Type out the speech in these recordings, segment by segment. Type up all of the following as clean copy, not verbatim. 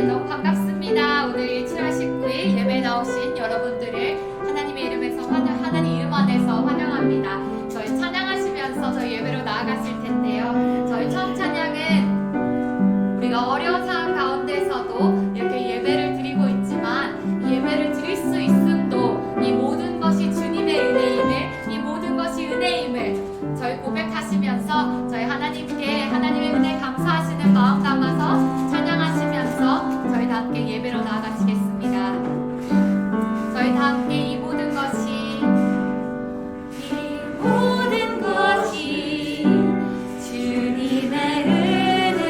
너무 반갑습니다. 오늘 7월 19일 예배 나오신 여러분들을 하나님의 이름에서 하나님 이름 안에서 환영합니다. 저희 찬양하시면서 저희 예배로 나아가실 텐데요. 저희 첫 찬양은 우리가 어려운 상황 가운데서도 이렇게 예배를 드리고 있지만 이 예배를 드릴 수 있음도 이 모든 것이 주님의 은혜임을, 이 모든 것이 은혜임을 저희 고백하시면서 저희 하나님께 하나님의 은혜 감사하시는 마음 담아서 찬양하시면서 저희 다 함께 예배로 나아가시겠습니다. 저희 다 함께 이 모든 것이 주님의 은혜,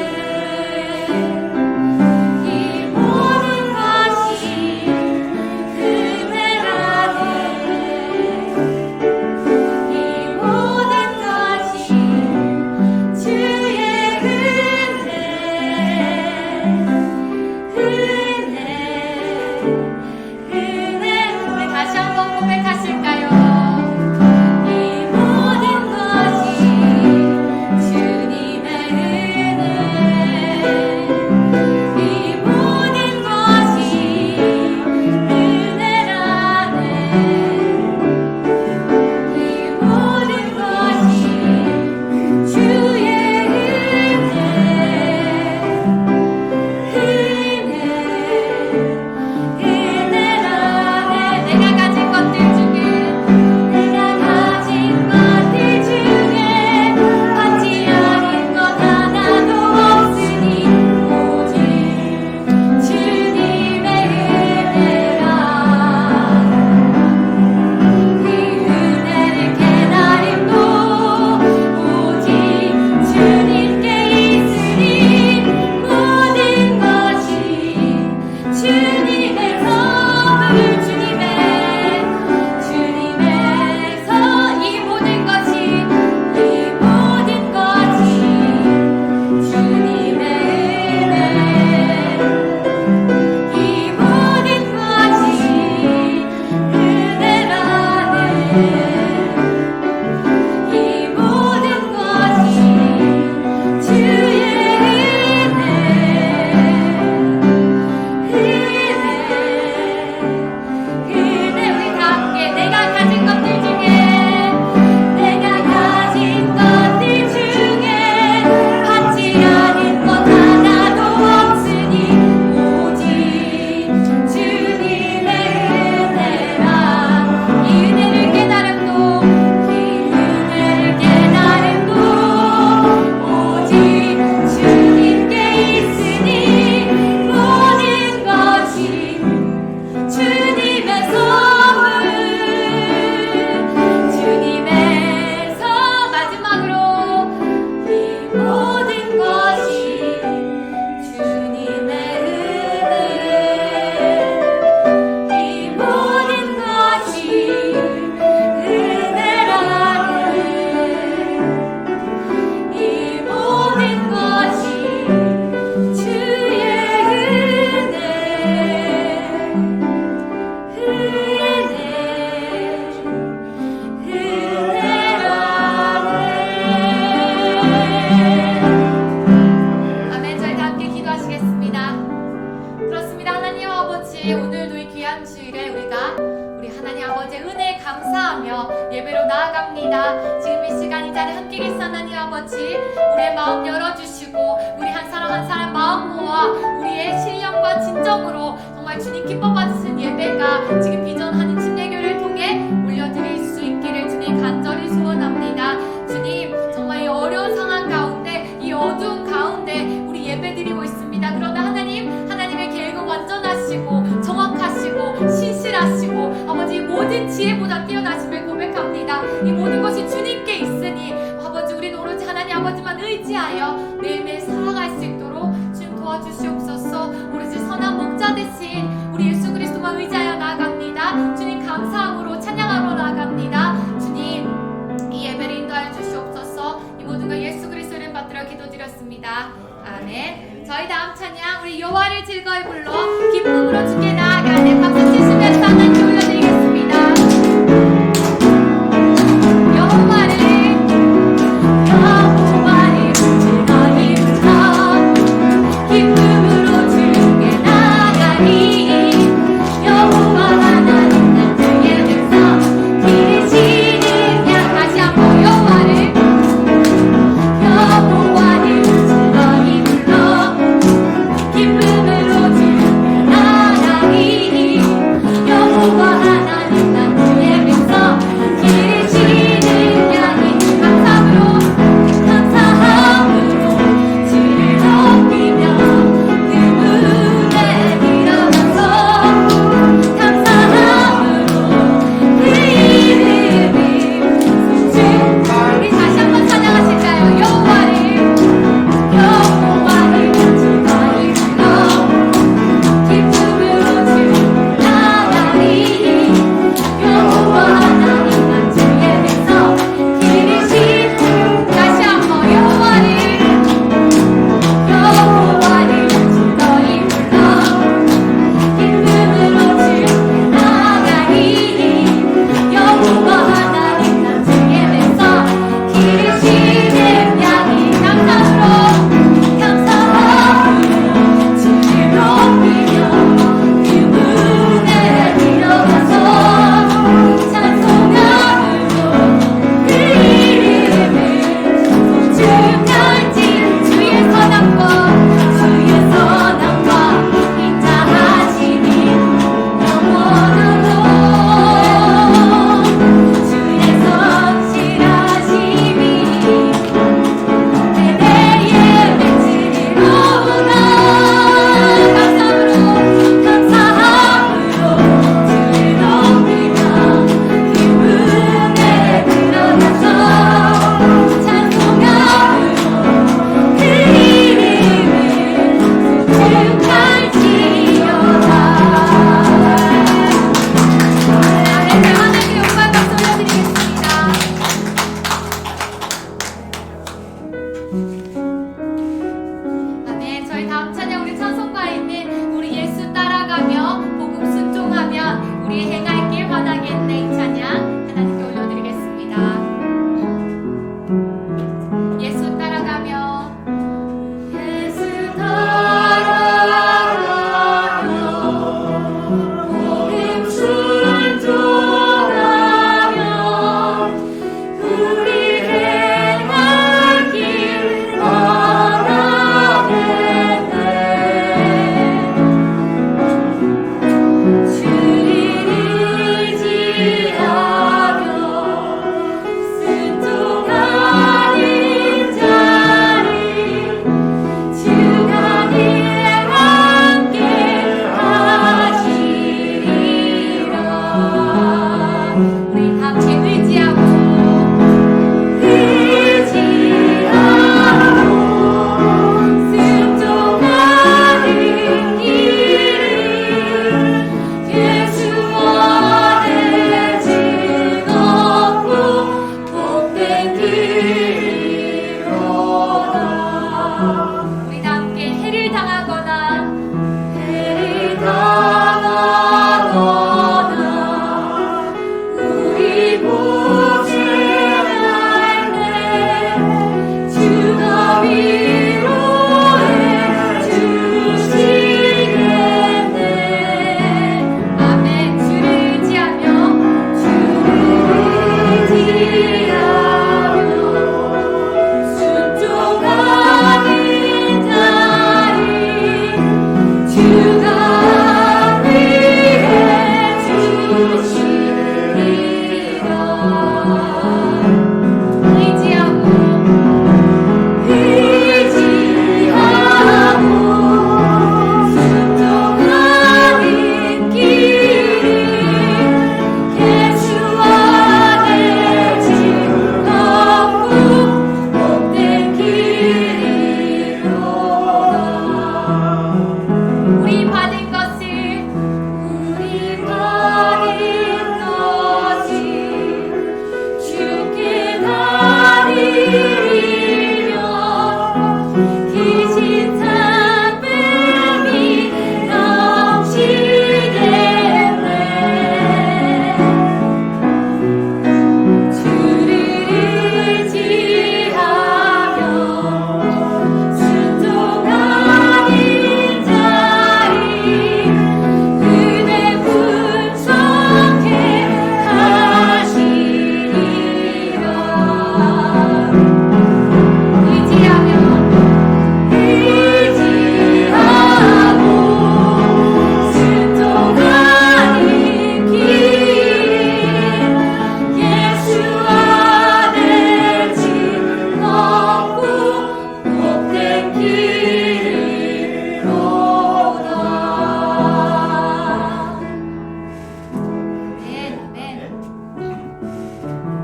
이 모든 것이 은혜라네, 이 모든 것이 주의 은혜. 우리 다시 한번 고백하실까요? 이 모든 것이 주님의 은혜, 이 모든 것이 은혜라네, 이 모든 것이 주의 은혜라네. 내가 가진 것들 중에 받지 않은 것 하나도 없으니 오직 주님의 은혜라. 그 은혜를 깨달음도 오직 주님께 있으니 모든 것이 주님의 선물, 주님에서 이 모든 것이 주님의 은혜, 이 모든 것이 은혜라네, 이 모든 것이 주의 은혜, 우리 다 함께 내가 가진 것들 중에 받지 않은 것 하나도 없으니 오직 주님의 은혜라. 이 은혜를 깨달음도 오직 주님께 있으니 모든 것이 주님의 선물, 주님에서 마지막으로 이 모든 것이 주님의 은혜, 이 모든 것이 은혜라네, 이 모든 것이 주의 아멘. 저희 다 함께 기도하시겠습니다. 그렇습니다. 하나님 아버지, 오늘도 이 귀한 주일에 우리 하나님 아버지의 은혜에 감사하며 예배로 나아갑니다. 지금 이 시간 이 자리에 함께 계신 하나님 아버지, 우리의 마음 열어주시고 우리 한 사람 한 사람 마음 모아 우리의 신령과 진정으로 정말 주님 기뻐 받으시는 예배가 지금 비전하는 침례교를 통해 올려드릴 수 있기를 주님 간절히 소원합니다. 주님, 정말 이 어려운 상황 가운데, 이 어두운 가운데 우리 예배드리고 있습니다. 그러나 하나님의 계획은 완전하시고 정확하시고 신실하시고 아버지 모든 지혜보다 뛰어나심을 고백합니다. 이 모든 것이 주님께 있으니 아버지, 우리는 오로지 하나님 아버지만 의지하여 매일매일 살아갈 수 있도록 주님 도와주시옵소서. 오로지 선한 목자 되신 우리 예수 그리스도만 의지하여 나아갑니다. 주님 감사함으로 찬양하러 나아갑니다. 주님, 이 예배를 인도하여 주시옵소서. 이 모든 걸 예수 그리스도를 받들어 기도드렸습니다. 아멘. 저희 다음 찬양 우리 여호와를 즐거이 불러 기쁨으로 주께 나아가네. 박수 치시면서 하나님께 올려드리겠습니다. 여호와를 즐거이 불러 기쁨으로 주께 나아가니 여호와 하나님 나의 백성 기르시는 양. 다시 한번 여호와를 즐거이 불러 기쁨으로 주께 나아가니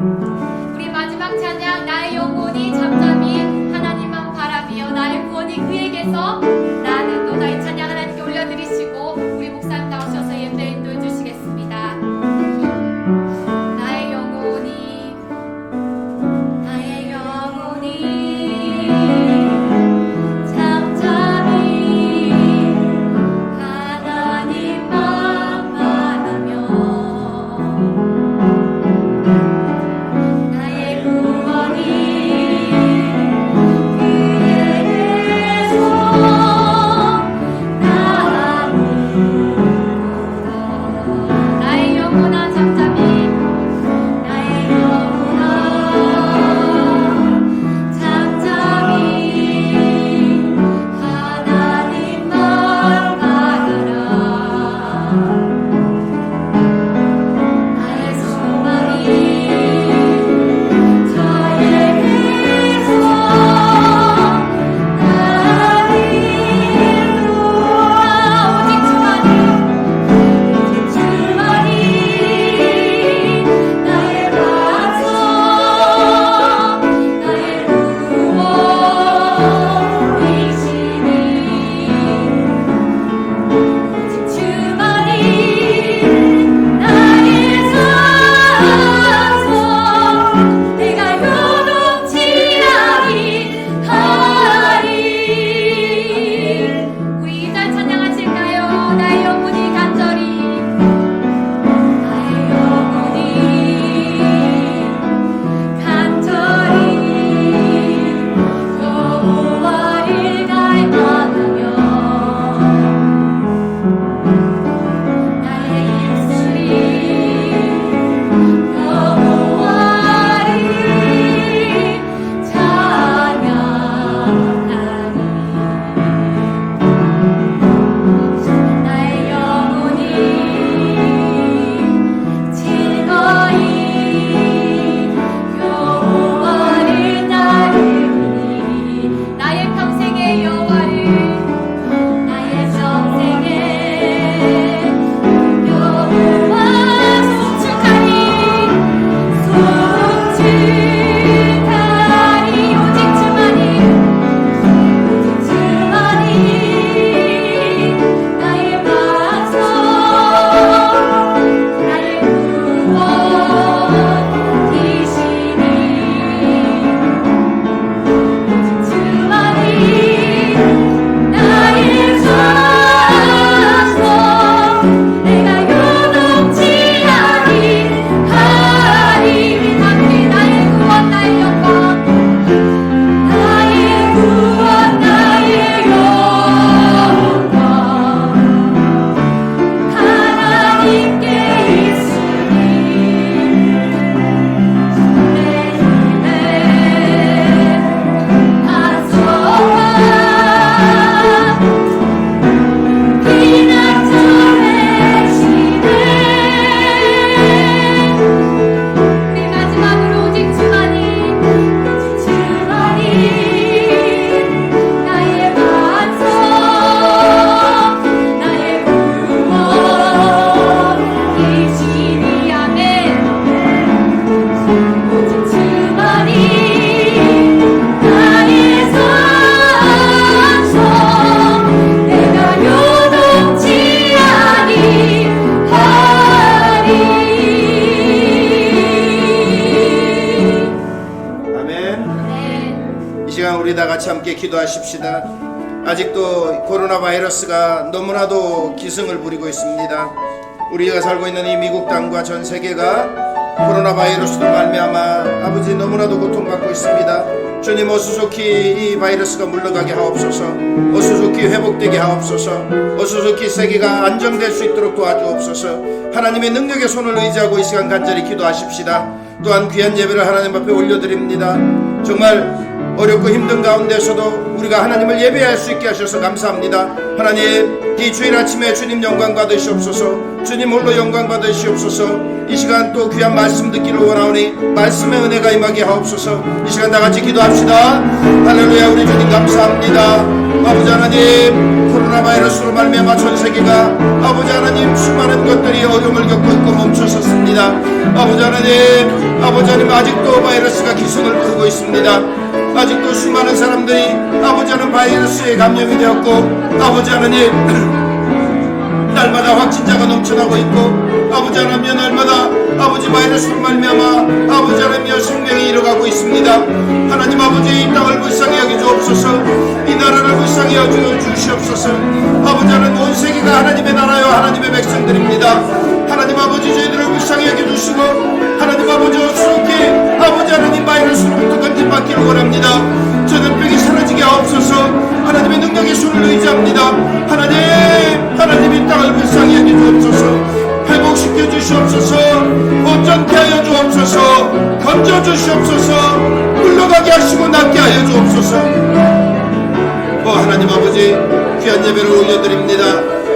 우리 마지막 찬양 나의 영혼이 잠잠히 하나님만 바라며 나의 구원이 그에게서 나는 또 나의 찬양 하나님께 올려드리시고 우리 목사님 나오셔서 예배 인도해 주시겠습니다. 나의 영혼이 잠잠히 하나님만 바라며 나의 구원이 나의 영혼아 잠잠히 나의 영혼아 잠잠히 하나님만 바라라 나의 소망이 저에게서 나를 도와 오직 주만이 나의 반석 나의 구원이시니 오직 주만이 나의 산소 내가 요동치 아니하리 우리 이절 찬양하실까요? 나의 영혼이 간절히 나의 영혼이 간절히 여호와를 닮아가며 나의 입술이 여호와를 찬양하니 나의 영혼이 즐거이 여호와를 따르니 나의 평생의 여호와를 나의 평생에 여호와 송축하니 오직 주만이 나의 반석 나의 구원이시니 오직 주만이 나의 산소 내가 요동치 아니하리 우리 함께 나의 구원 나의 영광 나의 구원 나의 영광 하나님께 있으니 내 힘의 반석과 피난처 되시네 우리 마지막으로 오직 주만이 나의 반석 나의 구원이시니 아멘 오직 주만이 나의 산소 내가 요동치 아니하리 아멘. 아멘 이 시간 우리 다 같이 함께 기도하십시다. 아직도 코로나 바이러스가 너무나도 기승을 부리고 있습니다. 우리가 살고 있는 이 미국 땅과 전 세계가 코로나 바이러스로 말미암아 아버지 너무나도 고통받고 있습니다. 주님 어수속히 이 바이러스가 물러가게 하옵소서. 어수속히 회복되게 하옵소서. 어수속히 세계가 안정될 수 있도록 도와주옵소서. 하나님의 능력의 손을 의지하고 이 시간 간절히 기도하십시다. 또한 귀한 예배를 하나님 앞에 올려드립니다. 정말 어렵고 힘든 가운데서도 우리가 하나님을 예배할 수 있게 하셔서 감사합니다. 하나님, 이 주일 아침에 주님 영광 받으시옵소서. 주님 홀로 영광 받으시옵소서. 이 시간 또 귀한 말씀 듣기를 원하오니 말씀의 은혜가 임하게 하옵소서. 이 시간 다 같이 기도합시다. 할렐루야. 우리 주님 감사합니다. 아버지 하나님, 코로나 바이러스로 말미암아 전 세계가 아버지 하나님 수많은 것들이 어려움을 겪고 있고 멈춰섰습니다. 아버지 하나님 아직도 바이러스가 기승을 부르고 있습니다. 아직도 수많은 사람들이 아버지 하나님 바이러스에 감염이 되었고 아버지 하나님 날마다 확진자가 넘쳐나고 있고 아버지 하나님 날마다 아버지 바이러스로 말미암아 아버지 하나님 생명이 잃어가고 있습니다. 하나님 아버지 이 땅을 불쌍히 여겨주옵소서. 이 나라를 불쌍히 여겨주시옵소서. 아버지 하나님 온 세계가 하나님의 나라요 하나님의 백성들입니다. 하나님 아버지 저희들을 불쌍히 여겨주시고 하나님 아버지 어수룩히 아버지 하나님 바이러스로부터 건진받기를 원합니다. 전염병이 사라지게 하옵소서. 하나님의 능력의 손을 의지합니다. 하나님 이 땅을 불쌍히 여겨주옵소서. 회복시켜 주시옵소서. 온전케 하여 주옵소서. 건져 주시옵소서. 물러가게 하시고 낫게 하여 주옵소서. 하나님 아버지 귀한 예배를 올려드립니다.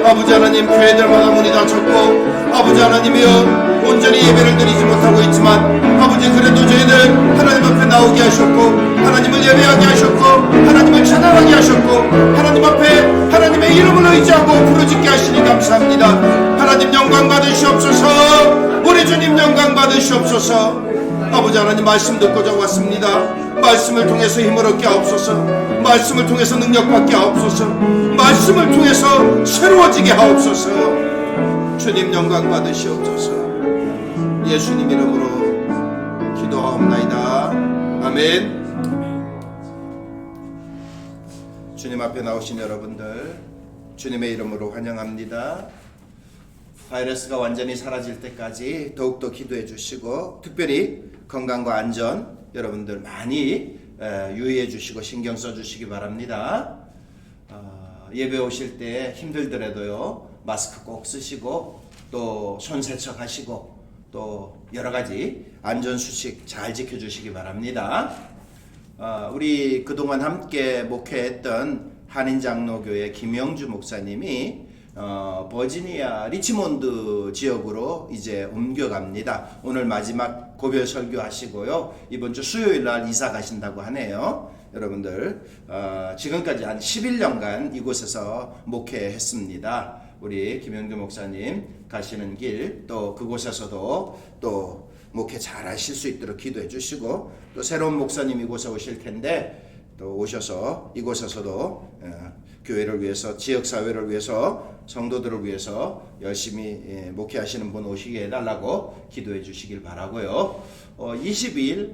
아버지 하나님 교회들마다 문이 닫혔고 아버지 하나님이여 온전히 예배를 드리지 못하고 있지만 아버지 그래도 저희들 하나님 앞에 나오게 하셨고 하나님을 예배하게 하셨고 하나님을 찬양하게 하셨고 하나님 앞에 하나님의 이름을 의지하고 부르짖게 하시니 감사합니다. 하나님 영광 받으시옵소서. 우리 주님 영광 받으시옵소서. 아버지 하나님 말씀 듣고자 왔습니다. 말씀을 통해서 힘을 얻게 하옵소서. 말씀을 통해서 능력 받게 하옵소서. 말씀을 통해서 새로워지게 하옵소서. 주님 영광 받으시옵소서. 예수님 이름으로 기도하옵나이다. 아멘. 주님 앞에 나오신 여러분들 주님의 이름으로 환영합니다. 바이러스가 완전히 사라질 때까지 더욱더 기도해 주시고 특별히 건강과 안전 여러분들 많이 유의해 주시고 신경 써 주시기 바랍니다. 예배 오실 때 힘들더라도요 마스크 꼭 쓰시고 또 손 세척하시고 또 여러 가지 안전 수칙 잘 지켜 주시기 바랍니다. 우리 그동안 함께 목회했던 한인장로교회 김영주 목사님이 버지니아 리치몬드 지역으로 이제 옮겨갑니다. 오늘 마지막 고별 설교 하시고요. 이번 주 수요일 날 이사 가신다고 하네요. 여러분들 지금까지 한 11년간 이곳에서 목회했습니다. 우리 김영주 목사님 가시는 길 또 그곳에서도 또 목회 잘 하실 수 있도록 기도해 주시고 또 새로운 목사님 이곳에 오실 텐데 또 오셔서 이곳에서도 교회를 위해서 지역사회를 위해서 성도들을 위해서 열심히 목회하시는 분 오시게 해달라고 기도해 주시길 바라고요. 22일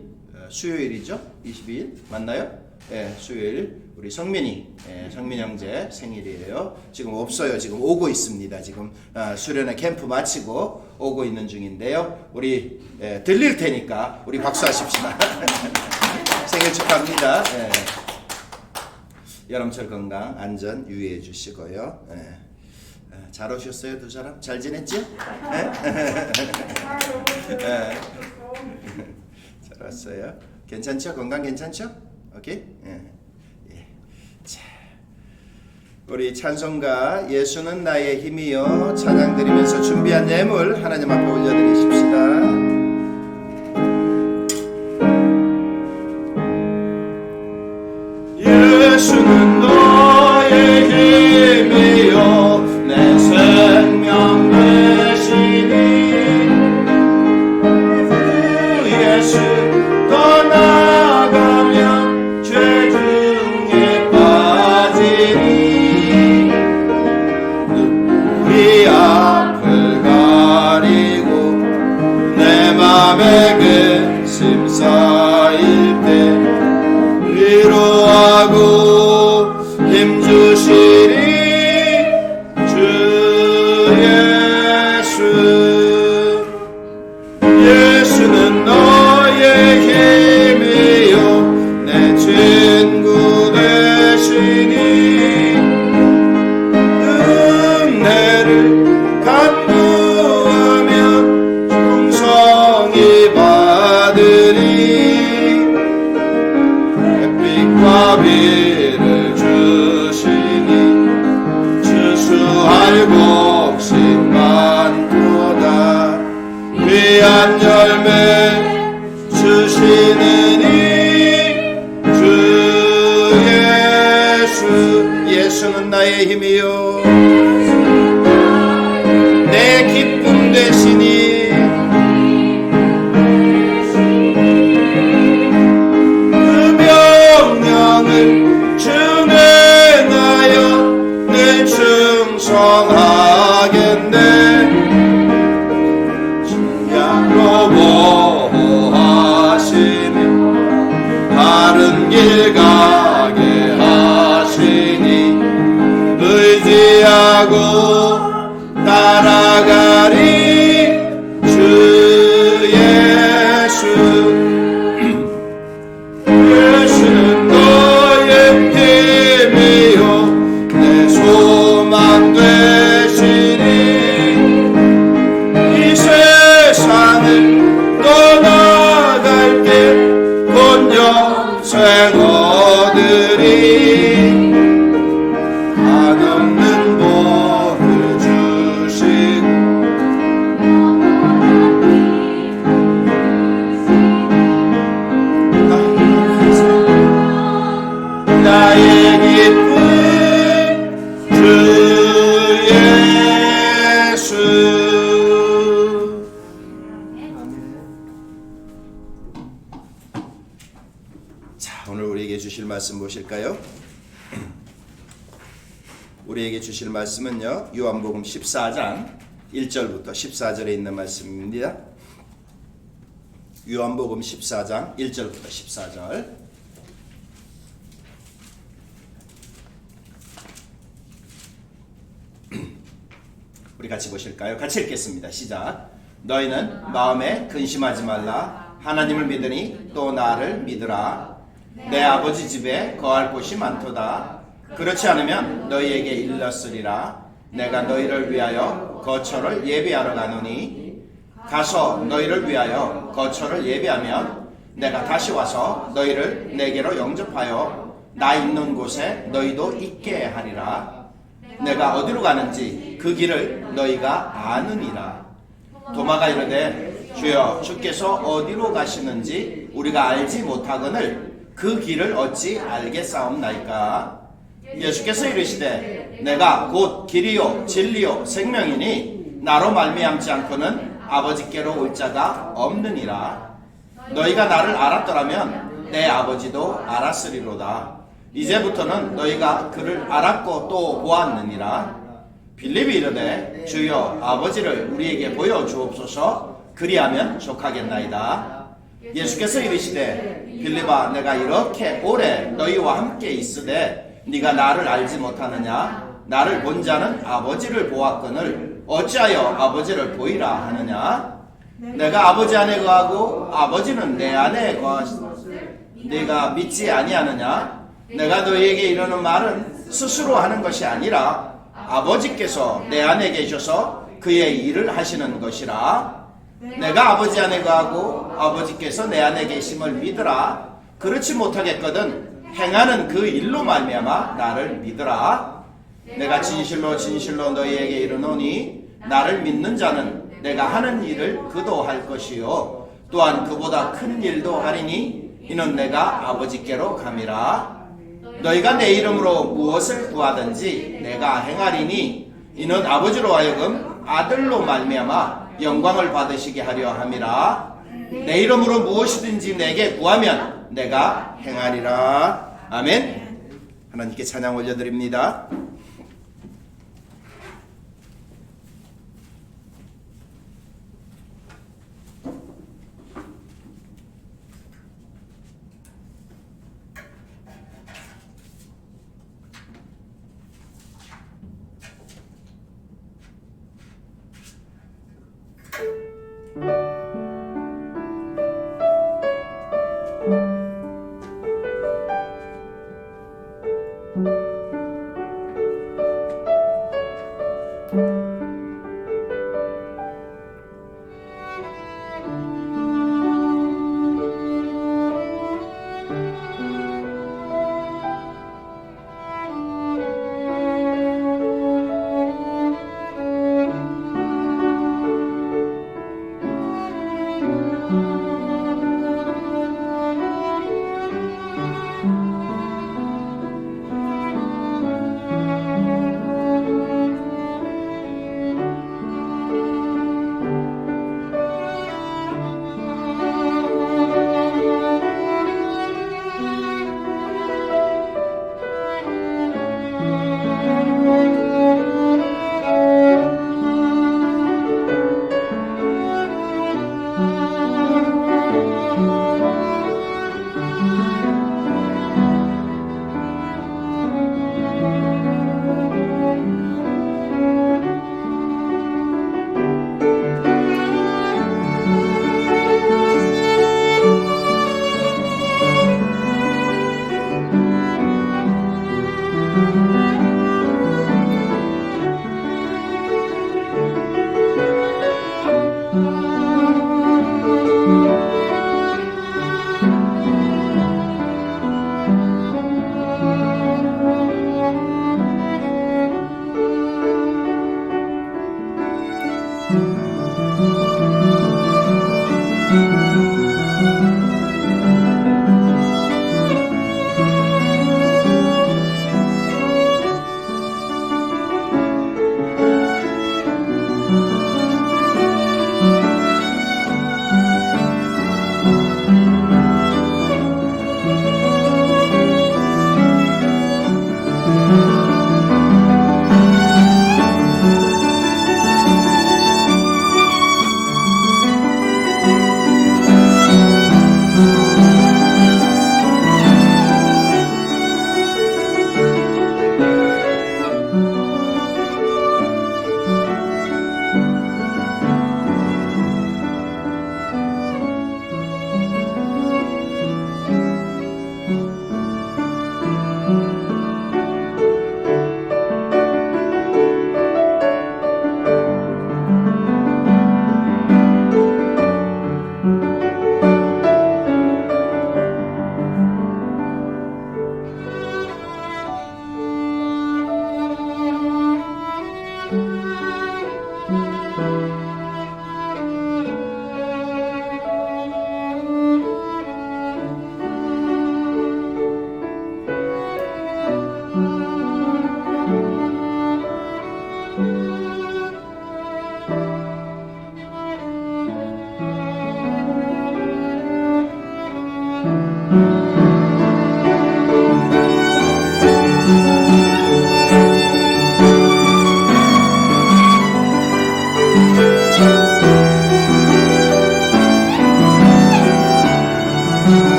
수요일이죠? 22일 맞나요? 네, 수요일 우리 성민이 성민 형제 생일이에요. 지금 없어요. 지금 오고 있습니다. 지금 수련회 캠프 마치고 오고 있는 중인데요. 우리 들릴 테니까 우리 박수하십시다. 생일 축하합니다. 여름철 건강 안전 유의해 주시고요. 잘 오셨어요 두 사람? 잘 지냈죠? 잘 왔어요. 괜찮죠? 건강 괜찮죠? 오케이? 자, 우리 찬송가 예수는 나의 힘이여 찬양 드리면서 준비한 예물 하나님 앞에 올려드리십시다. 예수는 너의 힘이여 내 생명 되시니 예수 떠나가면 죄 중에 빠지니 우리 앞을 가리고 내 맘에 근심 쌓일 때 위로하고 힘주시리 주 예수. 예수는 너의 힘이요 내 친구 되시니 은혜를 간구하면 충성히 받으리 예수는 나의 힘이요 내 기쁨 되시니 그 명령을 준행하여 늘 충성하겠네 진양으로 보호하시며 바른 길 가게 하시니 의지하고 따라가리 주 예수 예수는 너의 힘이요 내 소망 되시니 이 세상을 떠나갈 때 본 영생 얻으리 한없는 복을 주시고 나의 기쁨 주 예수. 자, 오늘 우리에게 주실 말씀 무엇일까요? 우리에게 주실 말씀은요, 요한복음 14장 1절부터 14절에 있는 말씀입니다. 요한복음 14장 1절부터 14절. 우리 같이 보실까요? 같이 읽겠습니다. 시작. 너희는 마음에 근심하지 말라. 하나님을 믿으니 또 나를 믿으라. 내 아버지 집에 거할 곳이 많도다. 그렇지 않으면 너희에게 일렀으리라. 내가 너희를 위하여 거처를 예비하러 가노니 가서 너희를 위하여 거처를 예비하면 내가 다시 와서 너희를 내게로 영접하여 나 있는 곳에 너희도 있게 하리라. 내가 어디로 가는지 그 길을 너희가 아느니라. 도마가 이르되 주여 주께서 어디로 가시는지 우리가 알지 못하거늘 그 길을 어찌 알겠사옵나이까. 예수께서 이르시되 내가 곧 길이요 진리요 생명이니 나로 말미암지 않고는 아버지께로 올 자가 없느니라. 너희가 나를 알았더라면 내 아버지도 알았으리로다. 이제부터는 너희가 그를 알았고 또 보았느니라. 빌립이 이르되 주여 아버지를 우리에게 보여주옵소서. 그리하면 족하겠나이다. 예수께서 이르시되 빌립아 내가 이렇게 오래 너희와 함께 있으되 네가 나를 알지 못하느냐? 나를 본 자는 아버지를 보았거늘 어찌하여 아버지를 보이라 하느냐? 내가 아버지 안에 거하고 아버지는 내 안에 거하시니 네가 믿지 아니하느냐? 내가 너희에게 이르는 말은 스스로 하는 것이 아니라 아버지께서 내 안에 계셔서 그의 일을 하시는 것이라. 내가 아버지 안에 거하고 아버지께서 내 안에 계심을 믿으라. 그렇지 못하겠거든 행하는 그 일로 말미암아 나를 믿으라. 내가 진실로 진실로 너희에게 이르노니 나를 믿는 자는 내가 하는 일을 그도 할 것이요 또한 그보다 큰 일도 하리니 이는 내가 아버지께로 감이라. 너희가 내 이름으로 무엇을 구하든지 내가 행하리니 이는 아버지로 하여금 아들로 말미암아 영광을 받으시게 하려 함이라. 내 이름으로 무엇이든지 내게 구하면 내가 행하리라. 아멘. 하나님께 찬양 올려드립니다.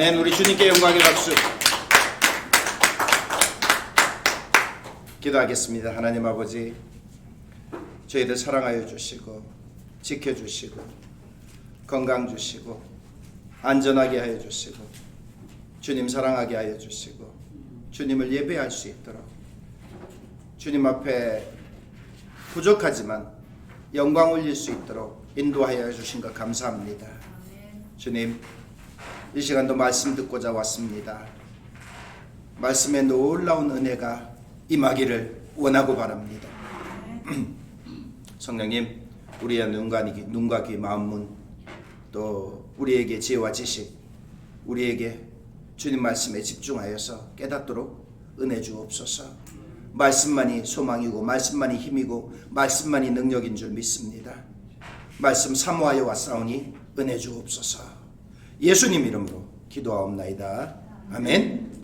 아멘. 우리 주님께 영광의 박수. 기도하겠습니다. 하나님 아버지, 저희들 사랑하여 주시고 지켜주시고 건강 주시고 안전하게 하여 주시고 주님 사랑하게 하여 주시고 주님을 예배할 수 있도록 주님 앞에 부족하지만 영광 올릴 수 있도록 인도하여 주신 것 감사합니다. 주님, 이 시간도 말씀 듣고자 왔습니다. 말씀에 놀라운 은혜가 임하기를 원하고 바랍니다. 성령님, 우리의 눈과 귀, 마음 문, 또 우리에게 지혜와 지식, 우리에게 주님 말씀에 집중하여서 깨닫도록 은혜 주옵소서. 말씀만이 소망이고 말씀만이 힘이고 말씀만이 능력인 줄 믿습니다. 말씀 사모하여 왔사오니 은혜 주옵소서. 예수님 이름으로 기도하옵나이다. 아멘.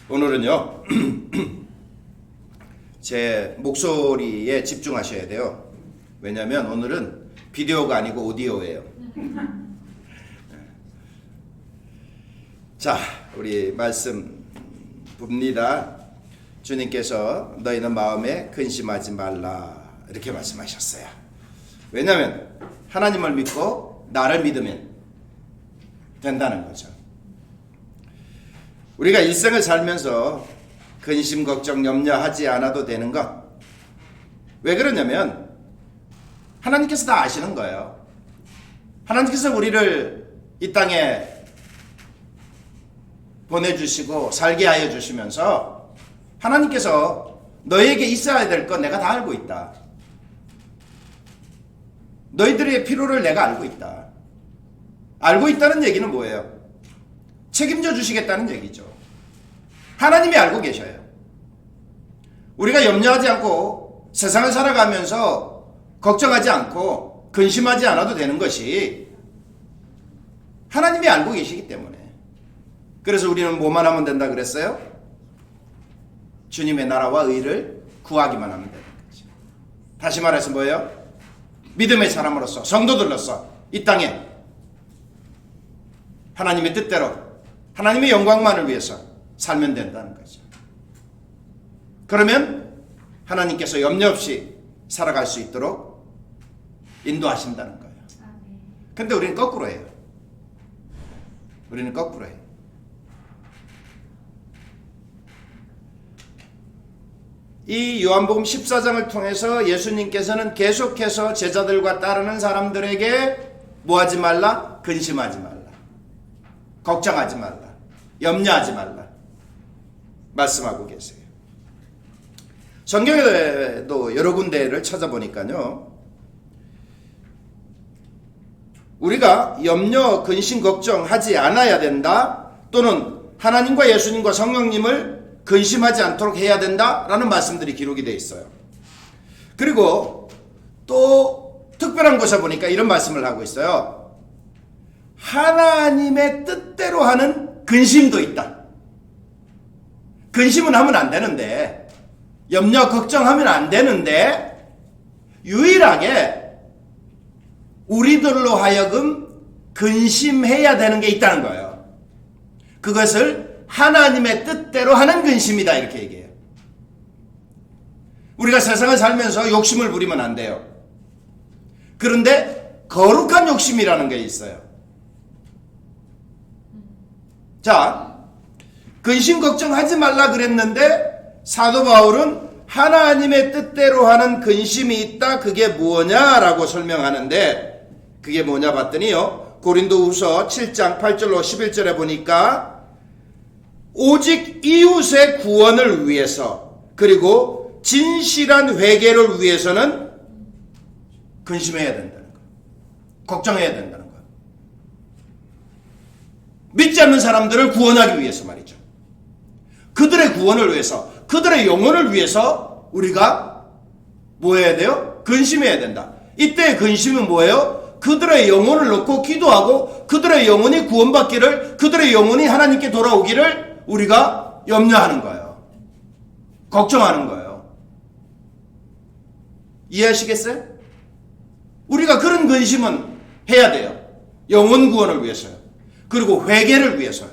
오늘은요 제 목소리에 집중하셔야 돼요. 왜냐하면 오늘은 비디오가 아니고 오디오예요. 자, 우리 말씀 봅니다. 주님께서 너희는 마음에 근심하지 말라 이렇게 말씀하셨어요. 왜냐하면 하나님을 믿고 나를 믿으면 된다는 거죠. 우리가 일생을 살면서 근심, 걱정, 염려하지 않아도 되는 것. 왜 그러냐면 하나님께서 다 아시는 거예요. 하나님께서 우리를 이 땅에 보내주시고 살게 하여 주시면서 하나님께서 너에게 있어야 될 것 내가 다 알고 있다. 너희들의 필요를 내가 알고 있다. 알고 있다는 얘기는 뭐예요? 책임져 주시겠다는 얘기죠. 하나님이 알고 계셔요. 우리가 염려하지 않고 세상을 살아가면서 걱정하지 않고 근심하지 않아도 되는 것이 하나님이 알고 계시기 때문에. 그래서 우리는 뭐만 하면 된다 그랬어요? 주님의 나라와 의를 구하기만 하면 되는 거죠. 다시 말해서 뭐예요? 믿음의 사람으로서 성도들로서 이 땅에 하나님의 뜻대로 하나님의 영광만을 위해서 살면 된다는 거죠. 그러면 하나님께서 염려 없이 살아갈 수 있도록 인도하신다는 거예요. 그런데 우리는 거꾸로 해요. 우리는 거꾸로 해요. 이 요한복음 14장을 통해서 예수님께서는 계속해서 제자들과 따르는 사람들에게 뭐하지 말라? 근심하지 말라. 걱정하지 말라. 염려하지 말라. 말씀하고 계세요. 성경에도 여러 군데를 찾아보니까요. 우리가 염려, 근심, 걱정하지 않아야 된다. 또는 하나님과 예수님과 성령님을 근심하지 않도록 해야 된다라는 말씀들이 기록이 되어 있어요. 그리고 또 특별한 곳에 보니까 이런 말씀을 하고 있어요. 하나님의 뜻대로 하는 근심도 있다. 근심은 하면 안 되는데, 염려, 걱정하면 안 되는데, 유일하게 우리들로 하여금 근심해야 되는 게 있다는 거예요. 그것을 하나님의 뜻대로 하는 근심이다 이렇게 얘기해요. 우리가 세상을 살면서 욕심을 부리면 안 돼요. 그런데 거룩한 욕심이라는 게 있어요. 자, 근심 걱정하지 말라 그랬는데 사도 바울은 하나님의 뜻대로 하는 근심이 있다. 그게 뭐냐라고 설명하는데 그게 뭐냐 봤더니요. 고린도후서 7장 8절로 11절에 보니까 오직 이웃의 구원을 위해서 그리고 진실한 회개를 위해서는 근심해야 된다는 거예요. 걱정해야 된다는 거예요. 믿지 않는 사람들을 구원하기 위해서 말이죠. 그들의 구원을 위해서, 그들의 영혼을 위해서 우리가 뭐 해야 돼요? 근심해야 된다. 이때의 근심은 뭐예요? 그들의 영혼을 놓고 기도하고 그들의 영혼이 구원받기를, 그들의 영혼이 하나님께 돌아오기를 우리가 염려하는 거예요. 걱정하는 거예요. 이해하시겠어요? 우리가 그런 근심은 해야 돼요. 영혼 구원을 위해서요. 그리고 회개를 위해서요.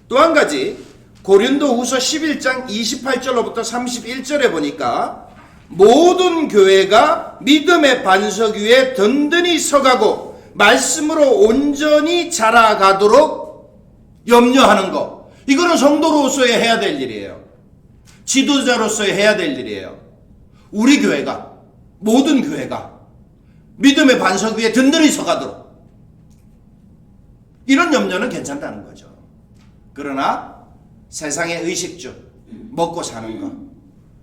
또 한 가지 고린도후서 11장 28절로부터 31절에 보니까 모든 교회가 믿음의 반석 위에 든든히 서가고 말씀으로 온전히 자라가도록 염려하는 것. 이거는 성도로서의 해야 될 일이에요. 지도자로서의 해야 될 일이에요. 우리 교회가, 모든 교회가 믿음의 반석 위에 든든히 서가도록. 이런 염려는 괜찮다는 거죠. 그러나 세상의 의식주, 먹고 사는 것,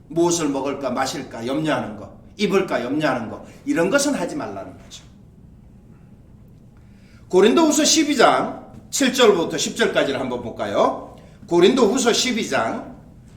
무엇을 먹을까 마실까 염려하는 것, 입을까 염려하는 것, 이런 것은 하지 말라는 거죠. 고린도후서 12장 7절부터 10절까지를 한번 볼까요? 고린도후서 12장,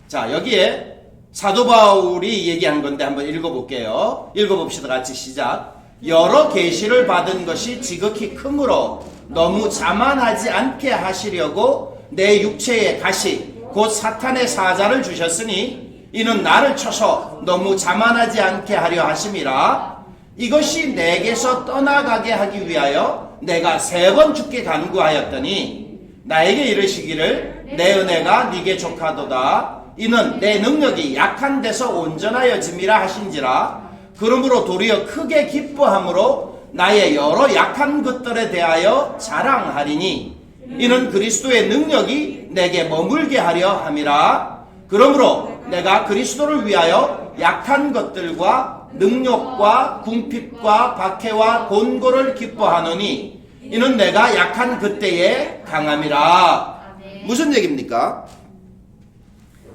자 여기에 사도 바울이 얘기한 건데 한번 읽어볼게요. 읽어봅시다. 같이 시작. 여러 계시를 받은 것이 지극히 크므로 너무 자만하지 않게 하시려고 내 육체의 가시 곧 사탄의 사자를 주셨으니 이는 나를 쳐서 너무 자만하지 않게 하려 하심이라. 이것이 내게서 떠나가게 하기 위하여 내가 3번 죽게 간구하였더니 나에게 이르시기를 내 은혜가 네게 족하도다. 이는 내 능력이 약한 데서 온전하여짐이라 하신지라. 그러므로 도리어 크게 기뻐함으로 나의 여러 약한 것들에 대하여 자랑하리니 이는 그리스도의 능력이 내게 머물게 하려 함이라. 그러므로 내가 그리스도를 위하여 약한 것들과 능력과 궁핍과 박해와 곤고를 기뻐하노니 이는 내가 약한 그때에 강함이라. 무슨 얘기입니까?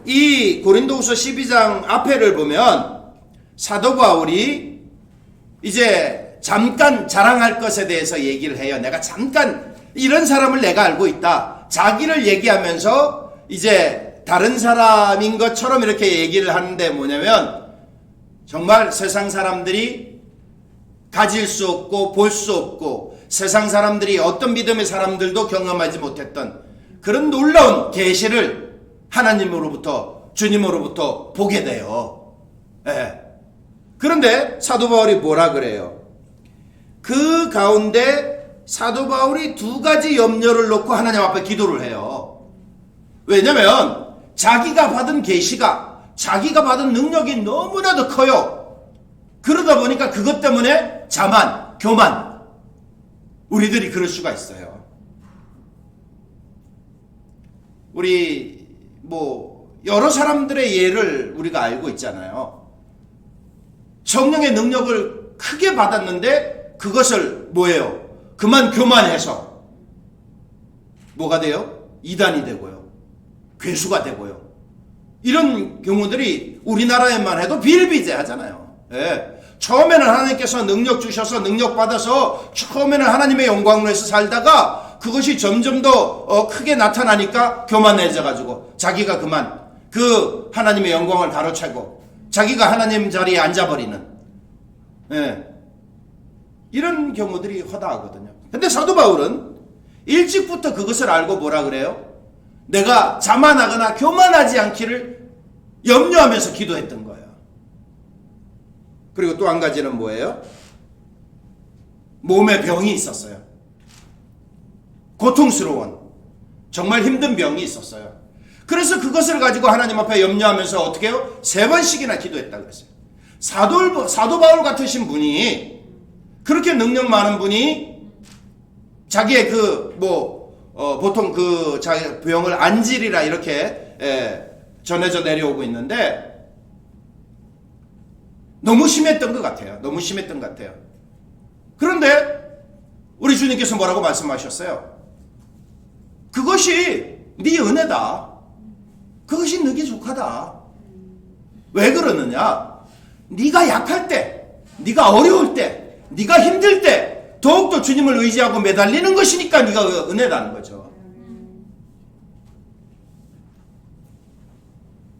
이 고린도후서 12장 앞에를 보면 사도 바울이 이제 잠깐 자랑할 것에 대해서 얘기를 해요. 내가 잠깐 이런 사람을 내가 알고 있다. 자기를 얘기하면서 이제 다른 사람인 것처럼 이렇게 얘기를 하는데 뭐냐면 정말 세상 사람들이 가질 수 없고 볼 수 없고 세상 사람들이 어떤 믿음의 사람들도 경험하지 못했던 그런 놀라운 계시를 하나님으로부터 주님으로부터 보게 돼요. 예. 그런데 사도 바울이 뭐라 그래요? 그 가운데 사도 바울이 2가지 염려를 놓고 하나님 앞에 기도를 해요. 왜냐면 자기가 받은 계시가 자기가 받은 능력이 너무나도 커요. 그러다 보니까 그것 때문에 자만, 교만 우리들이 그럴 수가 있어요. 우리 여러 사람들의 예를 우리가 알고 있잖아요. 성령의 능력을 크게 받았는데 그것을 뭐예요? 그만 교만해서 뭐가 돼요? 이단이 되고요. 괴수가 되고요. 이런 경우들이 우리나라에만 해도 비일비재하잖아요. 예. 처음에는 하나님께서 능력 주셔서 능력 받아서 처음에는 하나님의 영광으로 해서 살다가 그것이 점점 더 크게 나타나니까 교만해져가지고 자기가 그만 그 하나님의 영광을 가로채고 자기가 하나님 자리에 앉아버리는 예. 이런 경우들이 허다하거든요. 근데 사도 바울은 일찍부터 그것을 알고 뭐라 그래요? 내가 자만하거나 교만하지 않기를 염려하면서 기도했던 거예요. 그리고 또 한 가지는 뭐예요? 몸에 병이 있었어요. 고통스러운 정말 힘든 병이 있었어요. 그래서 그것을 가지고 하나님 앞에 염려하면서 어떻게 해요? 3번씩이나 기도했다고 했어요. 사도 바울 같으신 분이 그렇게 능력 많은 분이 자기의 보통 자기 병을 안질이라 이렇게 전해져 내려오고 있는데 너무 심했던 것 같아요. 너무 심했던 것 같아요. 그런데 우리 주님께서 뭐라고 말씀하셨어요? 그것이 네 은혜다. 그것이 너게 족하다. 왜 그러느냐? 네가 약할 때, 네가 어려울 때, 네가 힘들 때 더욱더 주님을 의지하고 매달리는 것이니까 네가 은혜다는 거죠.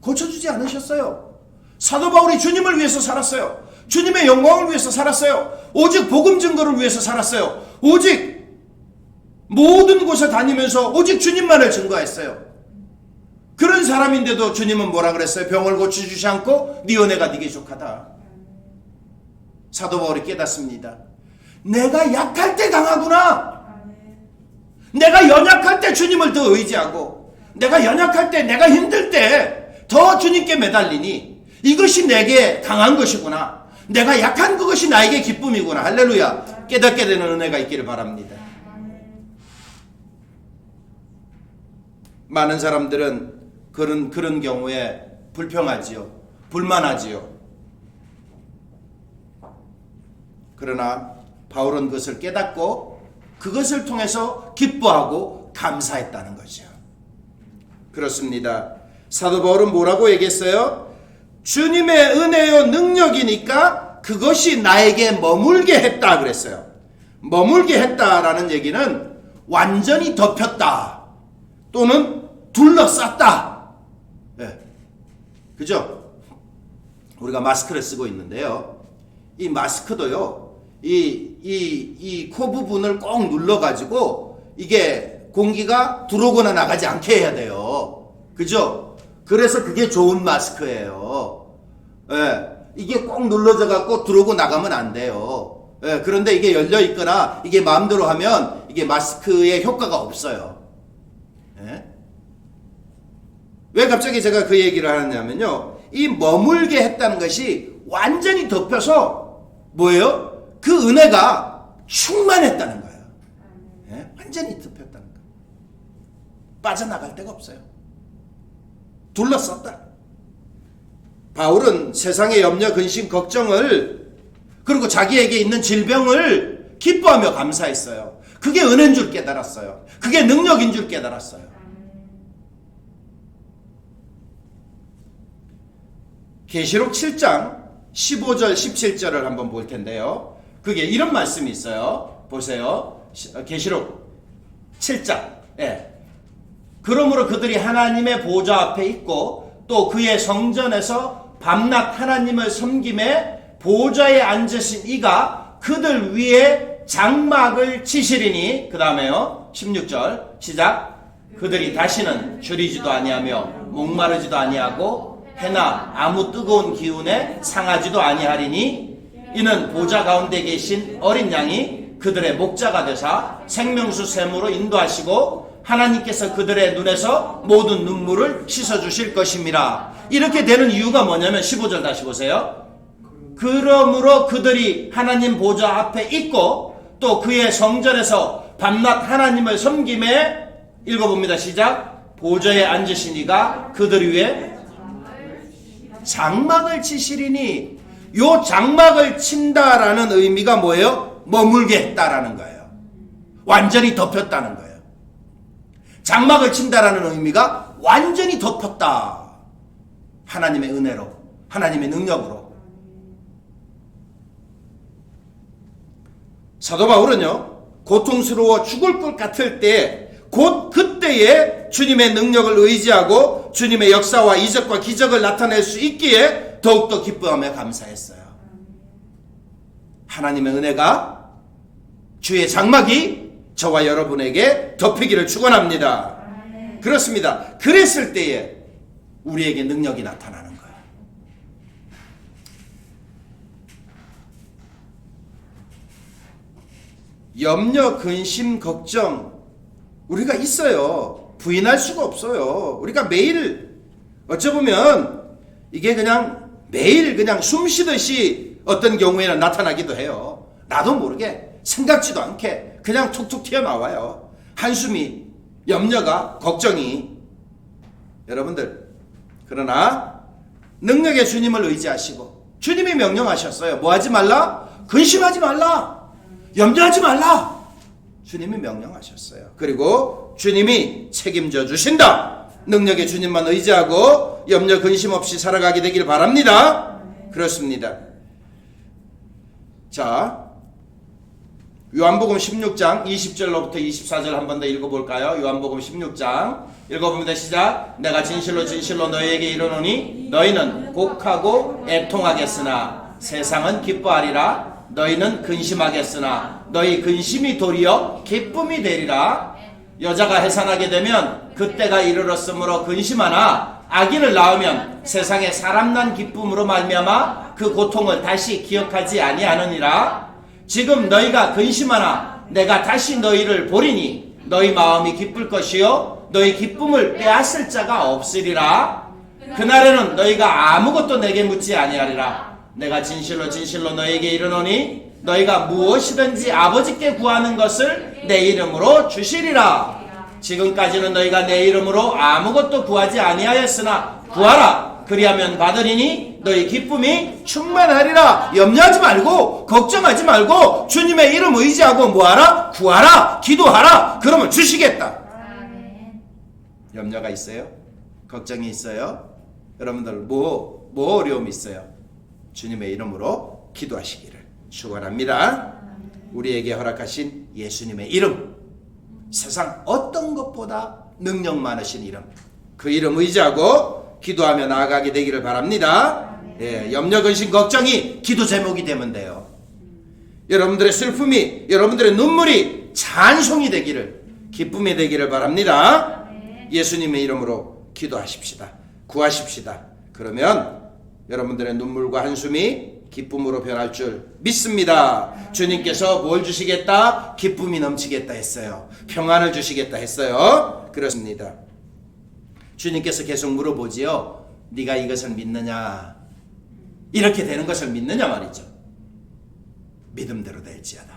고쳐주지 않으셨어요. 사도 바울이 주님을 위해서 살았어요. 주님의 영광을 위해서 살았어요. 오직 복음 증거를 위해서 살았어요. 오직 모든 곳에 다니면서 오직 주님만을 증거했어요. 그런 사람인데도 주님은 뭐라 그랬어요? 병을 고쳐주지 않고 네 은혜가 네게 족하다. 사도 바울이 깨닫습니다. 내가 약할 때 강하구나. 내가 연약할 때 주님을 더 의지하고, 내가 연약할 때, 내가 힘들 때 더 주님께 매달리니 이것이 내게 강한 것이구나. 내가 약한 그것이 나에게 기쁨이구나. 할렐루야. 깨닫게 되는 은혜가 있기를 바랍니다. 많은 사람들은 그런 경우에 불평하지요. 불만하지요. 그러나 바울은 그것을 깨닫고 그것을 통해서 기뻐하고 감사했다는 거죠. 그렇습니다. 사도 바울은 뭐라고 얘기했어요? 주님의 은혜요 능력이니까 그것이 나에게 머물게 했다 그랬어요. 머물게 했다라는 얘기는 완전히 덮였다 또는 둘러쌌다. 네. 그죠? 우리가 마스크를 쓰고 있는데요. 이 마스크도요. 이 코 부분을 꼭 눌러가지고 이게 공기가 들어오거나 나가지 않게 해야 돼요. 그죠? 그래서 그게 좋은 마스크예요. 예, 이게 꼭 눌러져 갖고 들어오고 나가면 안 돼요. 예, 그런데 이게 열려 있거나 이게 마음대로 하면 이게 마스크의 효과가 없어요. 예? 왜 갑자기 제가 그 얘기를 하느냐면요. 이 머물게 했다는 것이 완전히 덮여서 뭐예요? 그 은혜가 충만했다는 거예요. 예? 완전히 덮였다는 거예요. 빠져나갈 데가 없어요. 둘러쌌다. 바울은 세상의 염려, 근심, 걱정을 그리고 자기에게 있는 질병을 기뻐하며 감사했어요. 그게 은혜인 줄 깨달았어요. 그게 능력인 줄 깨달았어요. 계시록 7장 15절 17절을 한번 볼 텐데요. 그게 이런 말씀이 있어요. 보세요. 계시록 7장. 예. 그러므로 그들이 하나님의 보좌 앞에 있고 또 그의 성전에서 밤낮 하나님을 섬김에 보좌에 앉으신 이가 그들 위에 장막을 치시리니, 그 다음에요 16절 시작. 그들이 다시는 줄이지도 아니하며 목마르지도 아니하고 해나 아무 뜨거운 기운에 상하지도 아니하리니 이는 보좌 가운데 계신 어린 양이 그들의 목자가 되사 생명수 샘으로 인도하시고 하나님께서 그들의 눈에서 모든 눈물을 씻어주실 것입니다. 이렇게 되는 이유가 뭐냐면 15절 다시 보세요. 그러므로 그들이 하나님 보좌 앞에 있고 또 그의 성전에서 밤낮 하나님을 섬김에, 읽어봅니다. 시작. 보좌에 앉으신 이가 그들 위에 장막을 치시리니, 요 장막을 친다라는 의미가 뭐예요? 머물게 했다라는 거예요. 완전히 덮였다는 거예요. 장막을 친다라는 의미가 완전히 덮었다. 하나님의 은혜로, 하나님의 능력으로. 사도 바울은요, 고통스러워 죽을 것 같을 때 곧 그때에 주님의 능력을 의지하고 주님의 역사와 이적과 기적을 나타낼 수 있기에 더욱더 기뻐하며 감사했어요. 하나님의 은혜가, 주의 장막이 저와 여러분에게 덮이기를 축원합니다. 그렇습니다. 그랬을 때에 우리에게 능력이 나타나는 거예요. 염려, 근심, 걱정 우리가 있어요. 부인할 수가 없어요. 우리가 매일 어쩌보면 이게 그냥 매일 그냥 숨 쉬듯이 어떤 경우에는 나타나기도 해요. 나도 모르게 생각지도 않게 그냥 툭툭 튀어나와요. 한숨이, 염려가, 걱정이. 여러분들, 그러나 능력의 주님을 의지하시고 주님이 명령하셨어요. 뭐 하지 말라? 근심하지 말라. 염려하지 말라. 주님이 명령하셨어요. 그리고 주님이 책임져 주신다. 능력의 주님만 의지하고 염려 근심 없이 살아가게 되길 바랍니다. 그렇습니다. 자, 요한복음 16장 20절로부터 24절 한 번 더 읽어볼까요? 요한복음 16장 읽어봅니다. 시작. 내가 진실로 진실로 너희에게 이르노니 너희는 곡하고 애통하겠으나 세상은 기뻐하리라. 너희는 근심하겠으나 너희 근심이 도리어 기쁨이 되리라. 여자가 해산하게 되면 그때가 이르렀으므로 근심하나 아기를 낳으면 세상에 사람 난 기쁨으로 말미암아 그 고통을 다시 기억하지 아니하느니라. 지금 너희가 근심하나 내가 다시 너희를 보리니 너희 마음이 기쁠 것이요 너희 기쁨을 빼앗을 자가 없으리라. 그날에는 너희가 아무것도 내게 묻지 아니하리라. 내가 진실로 진실로 너희에게 이르노니 너희가 무엇이든지 아버지께 구하는 것을 내 이름으로 주시리라. 지금까지는 너희가 내 이름으로 아무것도 구하지 아니하였으나 구하라. 그리하면 받으리니 너희 기쁨이 충만하리라. 염려하지 말고 걱정하지 말고 주님의 이름 의지하고 뭐하라? 구하라. 기도하라. 그러면 주시겠다. 염려가 있어요? 걱정이 있어요? 여러분들 뭐 어려움이 있어요? 주님의 이름으로 기도하시기를 축원합니다. 우리에게 허락하신 예수님의 이름, 세상 어떤 것보다 능력 많으신 이름, 그 이름 의지하고 기도하며 나아가게 되기를 바랍니다. 예, 염려, 근심, 걱정이 기도 제목이 되면 돼요. 여러분들의 슬픔이, 여러분들의 눈물이 찬송이 되기를, 기쁨이 되기를 바랍니다. 예수님의 이름으로 기도하십시다. 구하십시다. 그러면 여러분들의 눈물과 한숨이 기쁨으로 변할 줄 믿습니다. 주님께서 뭘 주시겠다? 기쁨이 넘치겠다 했어요. 평안을 주시겠다 했어요. 그렇습니다. 주님께서 계속 물어보지요. 네가 이것을 믿느냐? 이렇게 되는 것을 믿느냐 말이죠. 믿음대로 될지어다.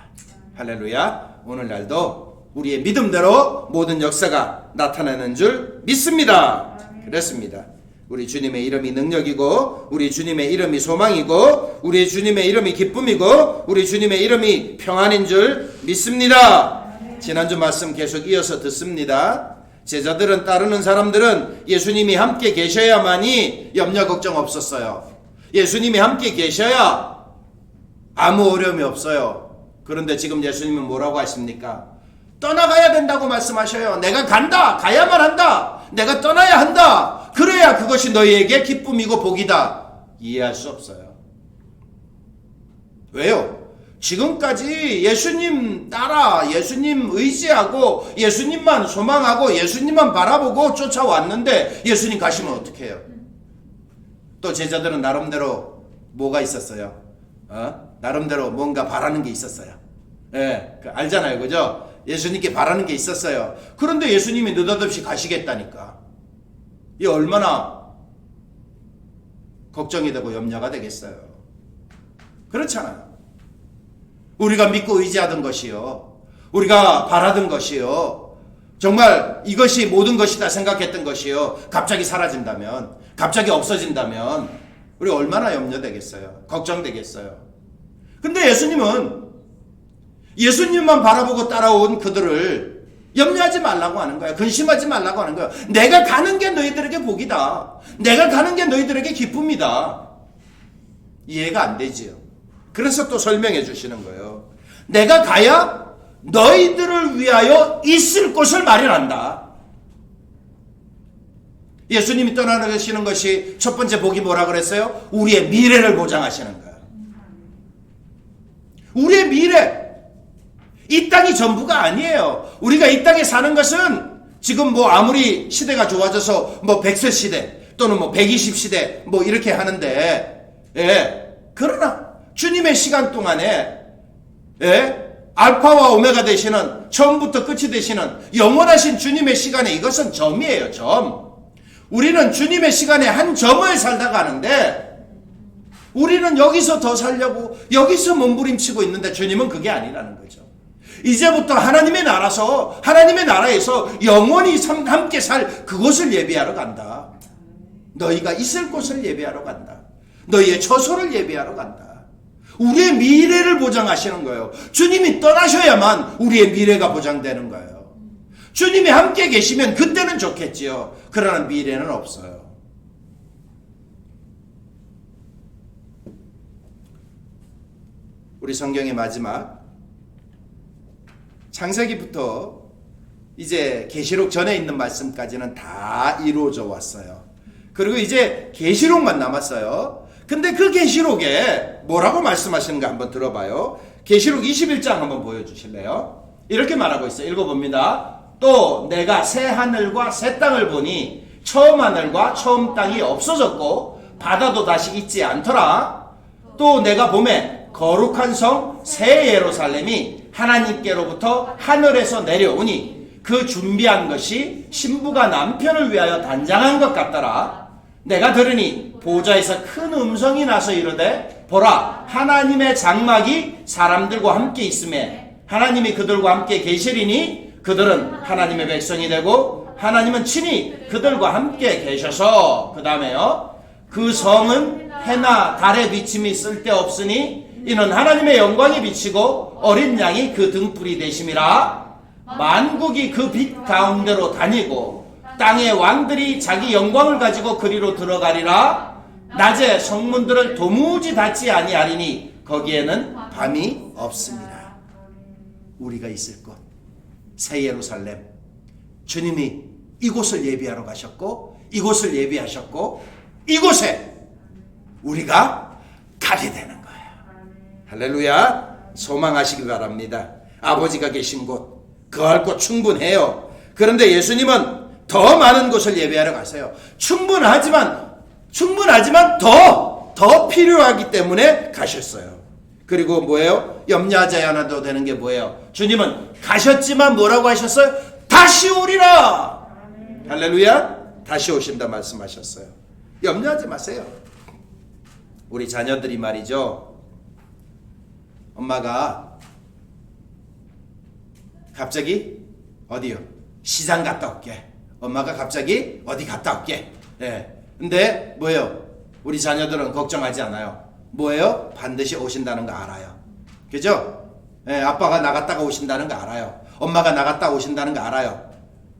할렐루야. 오늘날도 우리의 믿음대로 모든 역사가 나타나는 줄 믿습니다. 그렇습니다. 우리 주님의 이름이 능력이고 우리 주님의 이름이 소망이고 우리 주님의 이름이 기쁨이고 우리 주님의 이름이 평안인 줄 믿습니다. 지난주 말씀 계속 이어서 듣습니다. 제자들은, 따르는 사람들은 예수님이 함께 계셔야만이 염려 걱정 없었어요. 예수님이 함께 계셔야 아무 어려움이 없어요. 그런데 지금 예수님은 뭐라고 하십니까? 떠나가야 된다고 말씀하셔요. 내가 간다. 가야만 한다. 내가 떠나야 한다. 그래야 그것이 너희에게 기쁨이고 복이다. 이해할 수 없어요. 왜요? 지금까지 예수님 따라 예수님 의지하고 예수님만 소망하고 예수님만 바라보고 쫓아왔는데 예수님 가시면 어떻게 해요? 또 제자들은 나름대로 뭐가 있었어요? 나름대로 뭔가 바라는 게 있었어요. 예, 알잖아요. 그죠? 예수님께 바라는 게 있었어요. 그런데 예수님이 느닷없이 가시겠다니까. 이 얼마나 걱정이 되고 염려가 되겠어요. 그렇잖아요. 우리가 믿고 의지하던 것이요, 우리가 바라던 것이요, 정말 이것이 모든 것이다 생각했던 것이요, 갑자기 사라진다면, 갑자기 없어진다면 우리 얼마나 염려되겠어요. 걱정되겠어요. 근데 예수님은 예수님만 바라보고 따라온 그들을 염려하지 말라고 하는 거야. 근심하지 말라고 하는 거야. 내가 가는 게 너희들에게 복이다. 내가 가는 게 너희들에게 기쁨이다. 이해가 안 되지요. 그래서 또 설명해 주시는 거예요. 내가 가야 너희들을 위하여 있을 곳을 마련한다. 예수님이 떠나가시는 것이 첫 번째 복이 뭐라 그랬어요? 우리의 미래를 보장하시는 거예요. 우리의 미래. 이 땅이 전부가 아니에요. 우리가 이 땅에 사는 것은 지금 뭐 아무리 시대가 좋아져서 뭐 100세 시대 또는 뭐 120 시대 뭐 이렇게 하는데, 예. 그러나 주님의 시간 동안에, 예. 알파와 오메가 되시는, 처음부터 끝이 되시는 영원하신 주님의 시간에 이것은 점이에요. 점. 우리는 주님의 시간에 한 점을 살다가 하는데 우리는 여기서 더 살려고 여기서 몸부림치고 있는데 주님은 그게 아니라는 거죠. 이제부터 하나님의 나라에서 영원히 함께 살 그곳을 예비하러 간다. 너희가 있을 곳을 예비하러 간다. 너희의 처소를 예비하러 간다. 우리의 미래를 보장하시는 거예요. 주님이 떠나셔야만 우리의 미래가 보장되는 거예요. 주님이 함께 계시면 그때는 좋겠지요. 그러나 미래는 없어요. 우리 성경의 마지막 창세기부터 이제 계시록 전에 있는 말씀까지는 다 이루어져 왔어요. 그리고 이제 계시록만 남았어요. 근데 그 계시록에 뭐라고 말씀하시는가 한번 들어봐요. 계시록 21장 한번 보여주실래요? 이렇게 말하고 있어요. 읽어봅니다. 또 내가 새 하늘과 새 땅을 보니 처음 하늘과 처음 땅이 없어졌고 바다도 다시 있지 않더라. 또 내가 보매 거룩한 성 새 예루살렘이 하나님께로부터 하늘에서 내려오니 그 준비한 것이 신부가 남편을 위하여 단장한 것 같더라. 내가 들으니 보좌에서 큰 음성이 나서 이르되 보라 하나님의 장막이 사람들과 함께 있음에 하나님이 그들과 함께 계시리니 그들은 하나님의 백성이 되고 하나님은 친히 그들과 함께 계셔서 그 다음에요 그 성은 해나 달의 비침이 쓸데없으니 이는 하나님의 영광이 비치고 어린 양이 그 등불이 되심이라. 만국이 그 빛 가운데로 다니고 땅의 왕들이 자기 영광을 가지고 그리로 들어가리라. 낮에 성문들을 도무지 닫지 아니하리니 거기에는 밤이 없습니다. 우리가 있을 곳 새 예루살렘, 주님이 이곳을 예비하러 가셨고 이곳을 예비하셨고 이곳에 우리가 가게 되는 거예요. 할렐루야. 소망하시기 바랍니다. 아버지가 계신 곳, 거할 곳 충분해요. 그런데 예수님은 더 많은 곳을 예배하러 가세요. 충분하지만 더 필요하기 때문에 가셨어요. 그리고 뭐예요? 염려하지 않아도 되는 게 뭐예요? 주님은 가셨지만 뭐라고 하셨어요? 다시 오리라. 할렐루야. 다시 오신다 말씀하셨어요. 염려하지 마세요. 우리 자녀들이 말이죠. 엄마가 갑자기 어디요? 시장 갔다 올게. 엄마가 갑자기 어디 갔다 올게. 예. 근데 뭐예요? 우리 자녀들은 걱정하지 않아요. 뭐예요? 반드시 오신다는 거 알아요. 그죠? 예, 아빠가 나갔다가 오신다는 거 알아요. 엄마가 나갔다 오신다는 거 알아요.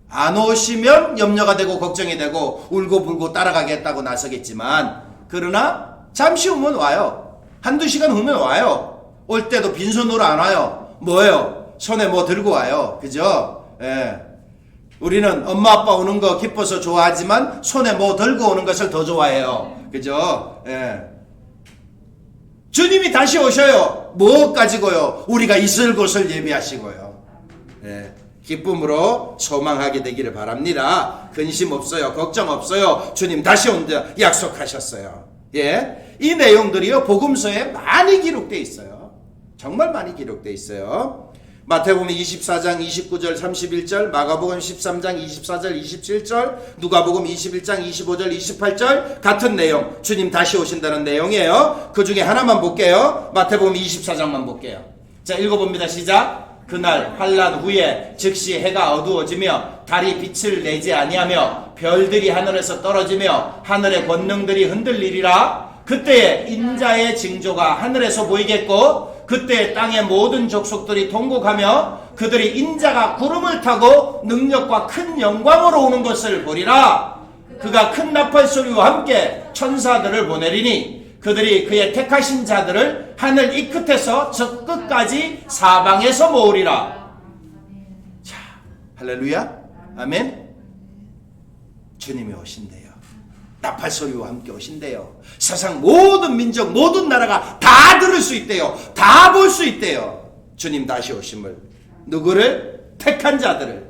안 오시면 염려가 되고 걱정이 되고 울고불고 따라가겠다고 나서겠지만 그러나 잠시 후면 와요. 한두 시간 후면 와요. 올 때도 빈손으로 안 와요. 뭐예요? 손에 뭐 들고 와요. 그죠? 예. 우리는 엄마 아빠 오는 거 기뻐서 좋아하지만 손에 뭐 들고 오는 것을 더 좋아해요. 그죠? 예. 주님이 다시 오셔요. 뭐 가지고요? 우리가 있을 곳을 예비하시고요. 예. 기쁨으로 소망하게 되기를 바랍니다. 근심 없어요. 걱정 없어요. 주님 다시 온다 약속하셨어요. 예. 이 내용들이요 복음서에 많이 기록되어 있어요. 정말 많이 기록되어 있어요. 마태복음 24장 29절 31절, 마가복음 13장 24절 27절, 누가복음 21장 25절 28절 같은 내용, 주님 다시 오신다는 내용이에요. 그 중에 하나만 볼게요. 마태복음 24장만 볼게요. 자, 읽어봅니다. 시작. 그날 환난 후에 즉시 해가 어두워지며 달이 빛을 내지 아니하며 별들이 하늘에서 떨어지며 하늘의 권능들이 흔들리리라. 그때에 인자의 징조가 하늘에서 보이겠고 그때 땅의 모든 족속들이 통곡하며 그들이 인자가 구름을 타고 능력과 큰 영광으로 오는 것을 보리라. 그가 큰 나팔 소리와 함께 천사들을 보내리니 그들이 그의 택하신 자들을 하늘 이 끝에서 저 끝까지 사방에서 모으리라. 자, 할렐루야. 아멘. 주님이 오신대요. 나팔 소리와 함께 오신대요. 세상 모든 민족 모든 나라가 다 들을 수 있대요. 다 볼 수 있대요. 주님 다시 오심을. 누구를? 택한 자들을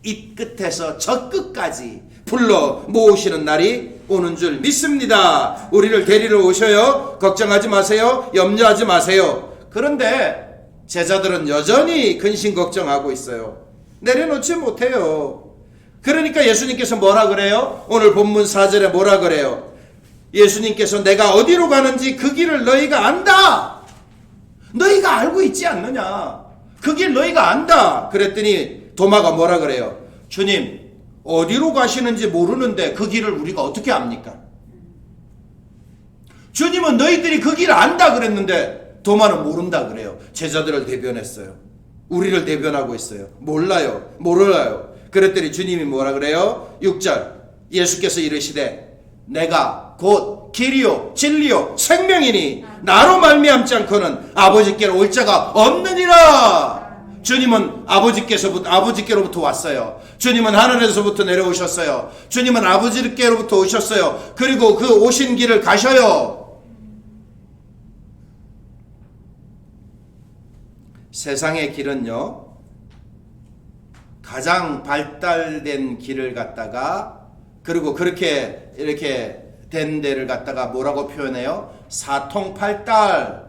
이 끝에서 저 끝까지 불러 모으시는 날이 오는 줄 믿습니다. 우리를 데리러 오셔요. 걱정하지 마세요. 염려하지 마세요. 그런데 제자들은 여전히 근심 걱정하고 있어요. 내려놓지 못해요. 그러니까 예수님께서 뭐라 그래요? 오늘 본문 4절에 뭐라 그래요? 예수님께서 내가 어디로 가는지 그 길을 너희가 안다. 너희가 알고 있지 않느냐? 그 길 너희가 안다. 그랬더니 도마가 뭐라 그래요? 주님, 어디로 가시는지 모르는데 그 길을 우리가 어떻게 압니까? 주님은 너희들이 그 길을 안다 그랬는데 도마는 모른다 그래요. 제자들을 대변했어요. 우리를 대변하고 있어요. 몰라요. 그랬더니 주님이 뭐라 그래요? 6절 예수께서 이르시되 내가 곧 길이요 진리요 생명이니 나로 말미암지 않고는 아버지께로 올 자가 없느니라. 주님은 아버지께로부터 왔어요. 주님은 하늘에서부터 내려오셨어요. 주님은 아버지께로부터 오셨어요. 그리고 그 오신 길을 가셔요. 세상의 길은요 가장 발달된 길을 갖다가 그리고 그렇게 이렇게 된 데를 갖다가 뭐라고 표현해요? 사통팔달.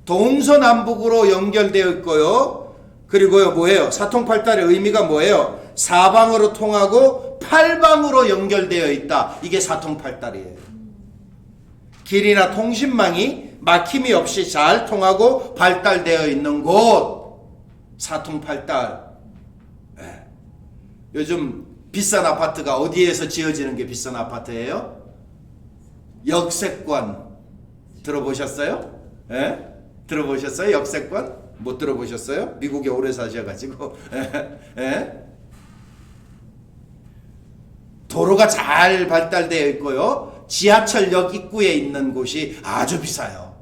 동서남북으로 연결되어 있고요. 그리고요 뭐예요? 사통팔달의 의미가 뭐예요? 사방으로 통하고 팔방으로 연결되어 있다. 이게 사통팔달이에요. 길이나 통신망이 막힘이 없이 잘 통하고 발달되어 있는 곳, 사통팔달. 요즘 비싼 아파트가 어디에서 지어지는 게 비싼 아파트예요? 역세권. 들어보셨어요? 예? 들어보셨어요? 역세권? 못 들어보셨어요? 미국에 오래 사셔가지고. 예? 도로가 잘 발달되어 있고요. 지하철역 입구에 있는 곳이 아주 비싸요.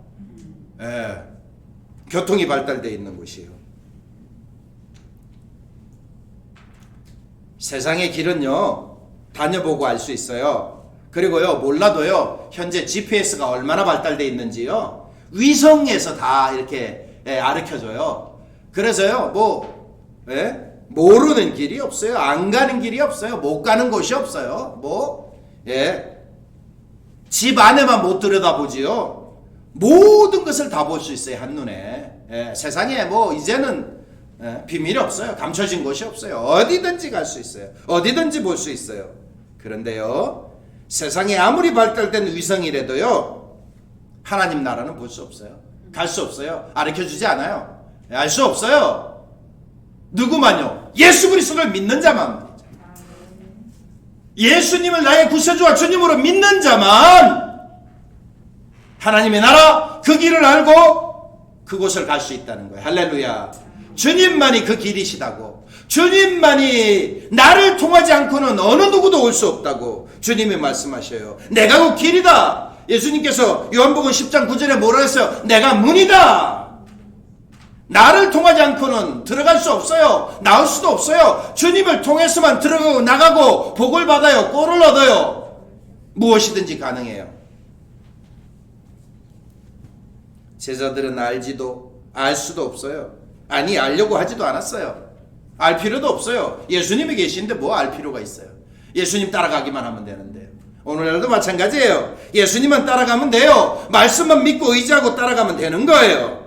예. 교통이 발달되어 있는 곳이에요. 세상의 길은요, 다녀보고 알 수 있어요. 그리고요, 몰라도요, 현재 GPS가 얼마나 발달되어 있는지요, 위성에서 다 이렇게 가르쳐줘요. 그래서요, 모르는 길이 없어요. 안 가는 길이 없어요. 못 가는 곳이 없어요. 집 안에만 못 들여다보지요. 모든 것을 다 볼 수 있어요. 한눈에. 세상에 이제는 비밀이 없어요. 감춰진 곳이 없어요. 어디든지 갈 수 있어요. 어디든지 볼 수 있어요. 그런데요, 세상에 아무리 발달된 위성이라도요, 하나님 나라는 볼 수 없어요. 갈 수 없어요. 가르쳐주지 않아요. 알 수 없어요. 누구만요? 예수 그리스도를 믿는 자만. 예수님을 나의 구세주와 주님으로 믿는 자만 하나님의 나라 그 길을 알고 그곳을 갈 수 있다는 거예요. 할렐루야. 주님만이 그 길이시다고. 주님만이 나를 통하지 않고는 어느 누구도 올 수 없다고 주님이 말씀하셔요. 내가 그 길이다. 예수님께서 요한복음 10장 9절에 뭐라 했어요? 내가 문이다. 나를 통하지 않고는 들어갈 수 없어요. 나올 수도 없어요. 주님을 통해서만 들어가고 나가고 복을 받아요. 꼴을 얻어요. 무엇이든지 가능해요. 제자들은 알지도 알 수도 없어요. 아니, 알려고 하지도 않았어요. 알 필요도 없어요. 예수님이 계신데 뭐 알 필요가 있어요. 예수님 따라가기만 하면 되는데요. 오늘날도 마찬가지예요. 예수님만 따라가면 돼요. 말씀만 믿고 의지하고 따라가면 되는 거예요.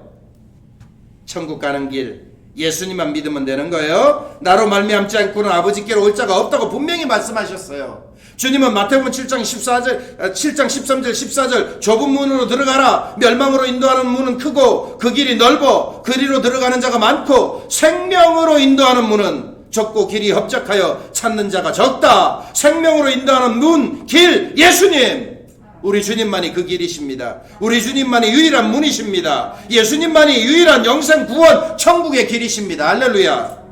천국 가는 길 예수님만 믿으면 되는 거예요. 나로 말미암지 않고는 아버지께로 올 자가 없다고 분명히 말씀하셨어요. 주님은 마태복음 7장 13절 14절 좁은 문으로 들어가라. 멸망으로 인도하는 문은 크고 그 길이 넓어 그리로 들어가는 자가 많고 생명으로 인도하는 문은 좁고 길이 협착하여 찾는 자가 적다. 생명으로 인도하는 문, 길, 예수님. 우리 주님만이 그 길이십니다. 우리 주님만이 유일한 문이십니다. 예수님만이 유일한 영생 구원 천국의 길이십니다. 할렐루야.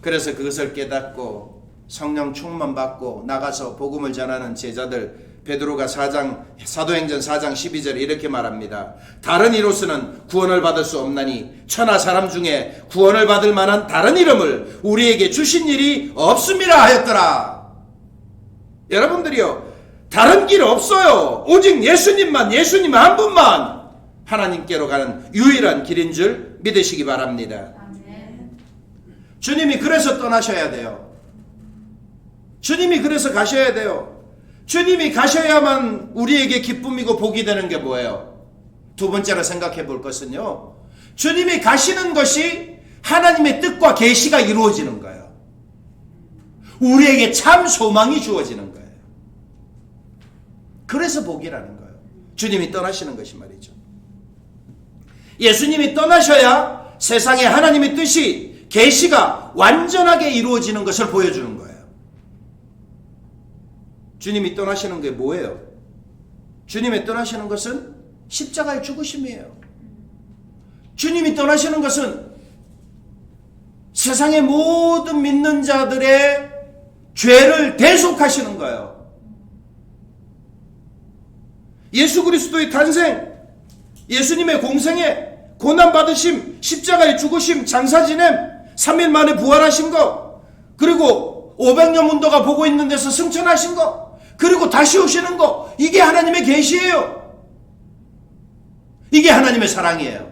그래서 그것을 깨닫고 성령 충만 받고 나가서 복음을 전하는 제자들, 베드로가 사도행전 4장 12절에 이렇게 말합니다. 다른 이로서는 구원을 받을 수 없나니 천하 사람 중에 구원을 받을 만한 다른 이름을 우리에게 주신 일이 없음이라 하였더라. 여러분들이요, 다른 길 없어요. 오직 예수님만, 예수님 한 분만 하나님께로 가는 유일한 길인 줄 믿으시기 바랍니다. 주님이 그래서 떠나셔야 돼요. 주님이 그래서 가셔야 돼요. 주님이 가셔야만 우리에게 기쁨이고 복이 되는 게 뭐예요? 두 번째로 생각해 볼 것은요, 주님이 가시는 것이 하나님의 뜻과 계시가 이루어지는 거예요. 우리에게 참 소망이 주어지는 거예요. 그래서 복이라는 거예요. 주님이 떠나시는 것이 말이죠. 예수님이 떠나셔야 세상에 하나님의 뜻이, 계시가 완전하게 이루어지는 것을 보여주는 거예요. 주님이 떠나시는 게 뭐예요? 주님이 떠나시는 것은 십자가의 죽으심이에요. 주님이 떠나시는 것은 세상의 모든 믿는 자들의 죄를 대속하시는 거예요. 예수 그리스도의 탄생, 예수님의 공생애, 고난받으심, 십자가의 죽으심, 장사 지냄, 3일 만에 부활하신 거, 그리고 500년 문도가 보고 있는 데서 승천하신 거, 그리고 다시 오시는 거, 이게 하나님의 계시예요. 이게 하나님의 사랑이에요.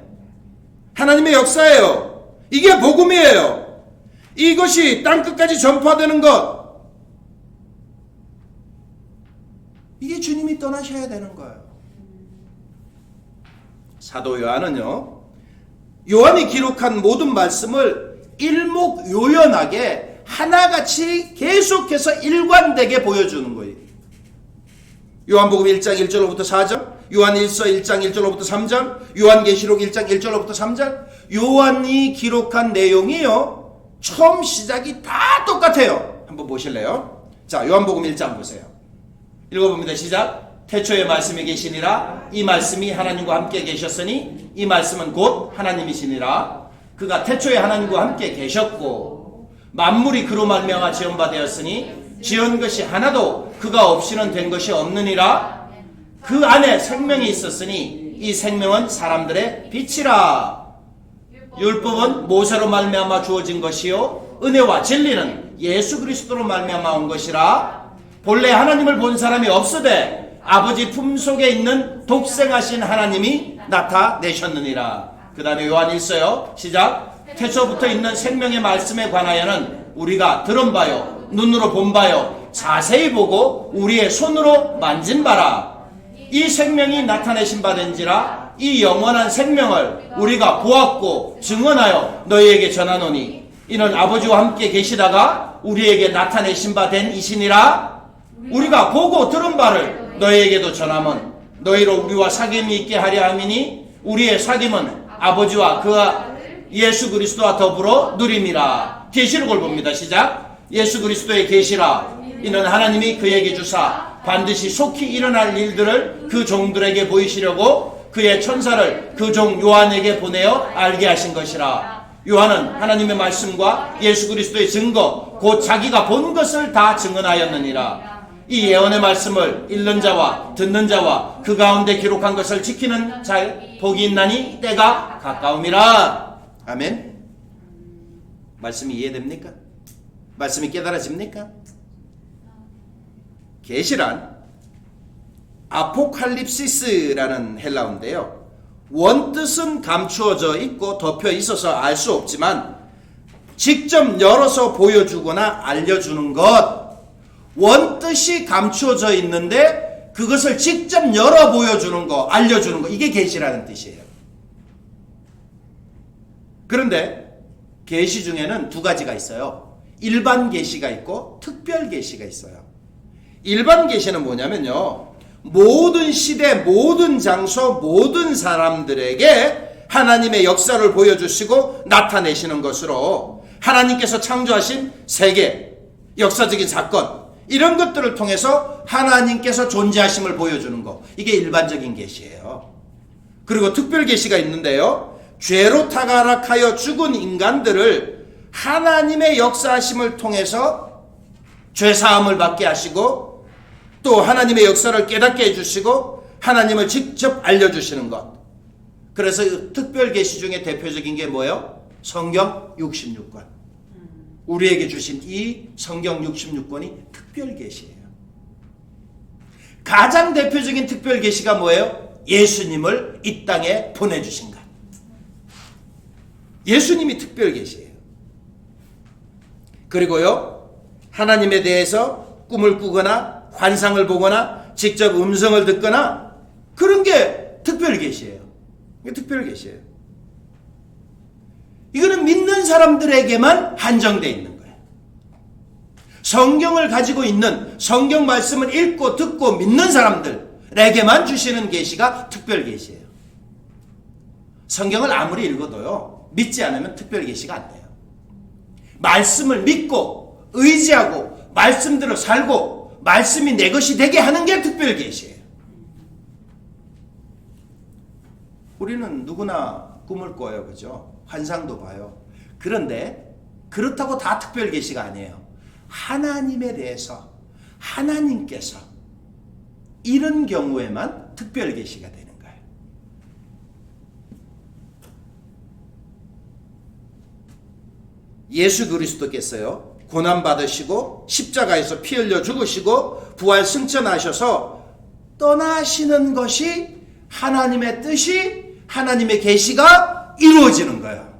하나님의 역사예요. 이게 복음이에요. 이것이 땅끝까지 전파되는 것, 이게 주님이 떠나셔야 되는 거예요. 사도 요한은요, 요한이 기록한 모든 말씀을 일목요연하게 하나같이 계속해서 일관되게 보여주는 거예요. 요한복음 1장 1절로부터 4절, 요한일서 1장 1절로부터 3절, 요한계시록 1장 1절로부터 3절, 요한이 기록한 내용이요, 처음 시작이 다 똑같아요. 한번 보실래요? 자, 요한복음 1장 보세요. 읽어봅니다. 시작. 태초에 말씀이 계시니라. 이 말씀이 하나님과 함께 계셨으니 이 말씀은 곧 하나님이시니라. 그가 태초에 하나님과 함께 계셨고 만물이 그로 말미암아 지은 바 되었으니 지은 것이 하나도 그가 없이는 된 것이 없느니라. 그 안에 생명이 있었으니 이 생명은 사람들의 빛이라. 율법은 모세로 말미암아 주어진 것이요 은혜와 진리는 예수 그리스도로 말미암아 온 것이라. 본래 하나님을 본 사람이 없으되 아버지 품속에 있는 독생하신 하나님이 나타내셨느니라. 그 다음에 요한일서요. 시작. 태초부터 있는 생명의 말씀에 관하여는 우리가 들은 바요 눈으로 본 바요 자세히 보고 우리의 손으로 만진 바라. 이 생명이 나타내신 바 된지라. 이 영원한 생명을 우리가 보았고 증언하여 너희에게 전하노니 이는 아버지와 함께 계시다가 우리에게 나타내신 바 된 이시니라. 우리가 보고 들은 바를 너희에게도 전함은 너희로 우리와 사귐이 있게 하려 함이니 우리의 사귐은 아버지와 그 예수 그리스도와 더불어 누림이라. 계시록을 봅니다. 시작. 예수 그리스도의 계시라. 이는 하나님이 그에게 주사 반드시 속히 일어날 일들을 그 종들에게 보이시려고 그의 천사를 그 종 요한에게 보내어 알게 하신 것이라. 요한은 하나님의 말씀과 예수 그리스도의 증거 곧 자기가 본 것을 다 증언하였느니라. 이 예언의 말씀을 읽는 자와 듣는 자와 그 가운데 기록한 것을 지키는 자 복이 있나니 때가 가까움이라. 아멘. 말씀이 이해됩니까? 말씀이 깨달아집니까? 계시란 아포칼립시스라는 헬라어인데요, 원뜻은 감추어져 있고 덮여 있어서 알 수 없지만 직접 열어서 보여주거나 알려주는 것, 원뜻이 감추어져 있는데 그것을 직접 열어 보여주는 거, 알려주는 거, 이게 계시라는 뜻이에요. 그런데 계시 중에는 두 가지가 있어요. 일반 계시가 있고 특별 계시가 있어요. 일반 계시는 뭐냐면요, 모든 시대, 모든 장소, 모든 사람들에게 하나님의 역사를 보여주시고 나타내시는 것으로 하나님께서 창조하신 세계, 역사적인 사건, 이런 것들을 통해서 하나님께서 존재하심을 보여주는 거, 이게 일반적인 계시예요. 그리고 특별 계시가 있는데요, 죄로 타락하여 죽은 인간들을 하나님의 역사하심을 통해서 죄사함을 받게 하시고 또 하나님의 역사를 깨닫게 해주시고 하나님을 직접 알려주시는 것. 그래서 특별 계시 중에 대표적인 게 뭐예요? 성경 66권. 우리에게 주신 이 성경 66권이 특별 계시예요. 가장 대표적인 특별 계시가 뭐예요? 예수님을 이 땅에 보내주신 것. 예수님이 특별 계시예요. 그리고요, 하나님에 대해서 꿈을 꾸거나 환상을 보거나 직접 음성을 듣거나 그런 게 특별 계시예요. 이게 특별 계시예요. 이거는 믿는 사람들에게만 한정되어 있는 거예요. 성경을 가지고 있는, 성경 말씀을 읽고 듣고 믿는 사람들에게만 주시는 계시가 특별 계시예요. 성경을 아무리 읽어도요, 믿지 않으면 특별 계시가 안 돼요. 말씀을 믿고 의지하고 말씀대로 살고 말씀이 내 것이 되게 하는 게 특별 계시예요. 우리는 누구나 꿈을 꿔요, 그죠? 환상도 봐요. 그런데 그렇다고 다 특별 계시가 아니에요. 하나님에 대해서 하나님께서 이런 경우에만 특별 계시가 되는 거예요. 예수 그리스도께서요, 고난 받으시고 십자가에서 피 흘려 죽으시고 부활 승천하셔서 떠나시는 것이 하나님의 뜻이, 하나님의 계시가 이루어지는 거예요.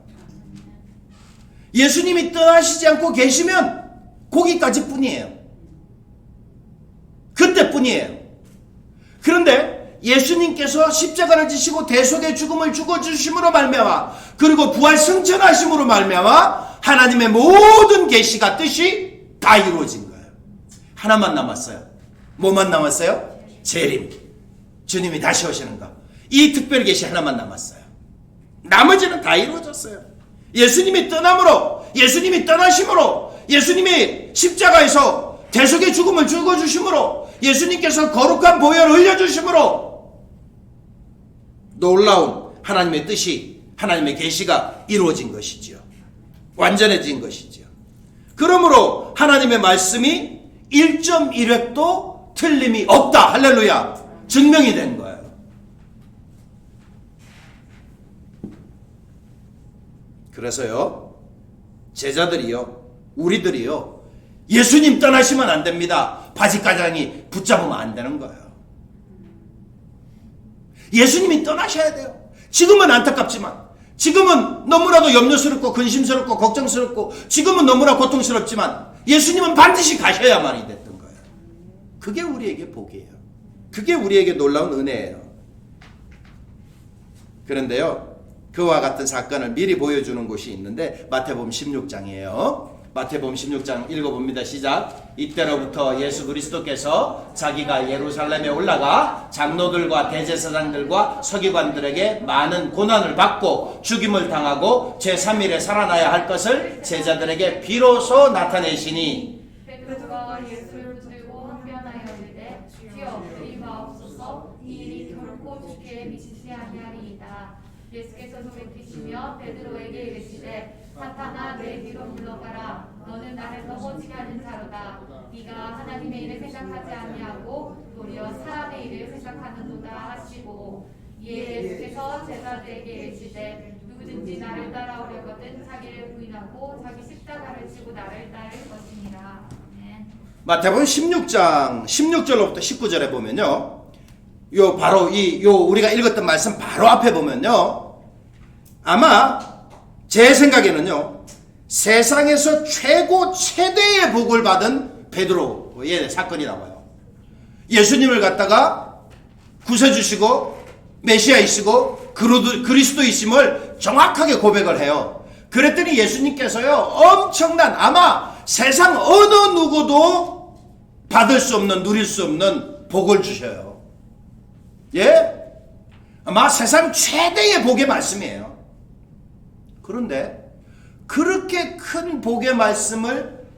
예수님이 떠나시지 않고 계시면 거기까지 뿐이에요. 그때뿐이에요. 그런데 예수님께서 십자가를 지시고 대속의 죽음을 죽어주심으로 말미암아 그리고 부활 승천하심으로 말미암아 하나님의 모든 계시가 뜻이 다 이루어진 거예요. 하나만 남았어요. 뭐만 남았어요? 재림. 주님이 다시 오시는 거. 이 특별 계시 하나만 남았어요. 나머지는 다 이루어졌어요. 예수님이 떠남으로, 예수님이 떠나심으로, 예수님이 십자가에서 대속의 죽음을 죽어주심으로, 예수님께서 거룩한 보혈을 흘려주심으로 놀라운 하나님의 뜻이, 하나님의 계시가 이루어진 것이지요. 완전해진 것이지요. 그러므로 하나님의 말씀이 1.1획도 틀림이 없다. 할렐루야. 증명이 된 거예요. 그래서요, 제자들이요, 우리들이요, 예수님 떠나시면 안 됩니다. 바지가장이 붙잡으면 안 되는 거예요. 예수님이 떠나셔야 돼요. 지금은 안타깝지만, 지금은 너무나도 염려스럽고 근심스럽고 걱정스럽고, 지금은 너무나 고통스럽지만 예수님은 반드시 가셔야만이 됐던 거예요. 그게 우리에게 복이에요. 그게 우리에게 놀라운 은혜예요. 그런데요, 그와 같은 사건을 미리 보여주는 곳이 있는데 마태복음 16장이에요. 마태복음 16장 읽어봅니다. 시작. 이때로부터 예수 그리스도께서 자기가 예루살렘에 올라가 장로들과 대제사장들과 서기관들에게 많은 고난을 받고 죽임을 당하고 제3일에 살아나야 할 것을 제자들에게 비로소 나타내시니 베드로가 예수를 붙들고 한변하여 이르되 주여 그리 마옵소서 이 일이 결코 주께 미치지 아니하리이다. 예수께서 돌이키시며 베드로에게 이르시되 사탄아 내 뒤로 물러가라. 너는 나를 넘어지게 하는 자로다. 네가 하나님의 일을 생각하지 아니하고 도리어 사람의 일을 생각하는도다 하시고 이에 예수께서 제자들에게 이르시되 누구든지 나를 따라오려거든 자기를 부인하고 자기 십자가를 지고 나를 따를 것이니라. 아멘. 마태복음 16장 16절로부터 19절에 보면요, 요 바로 우리가 읽었던 말씀 바로 앞에 보면요, 아마 제 생각에는요, 세상에서 최대의 복을 받은 베드로의 사건이 나와요. 예수님을 갖다가 구세주시고 메시아이시고 그리스도이심을 정확하게 고백을 해요. 그랬더니 예수님께서요, 엄청난, 아마 세상 어느 누구도 받을 수 없는, 누릴 수 없는 복을 주셔요. 예? 아마 세상 최대의 복의 말씀이에요. 그런데 그렇게 큰 복의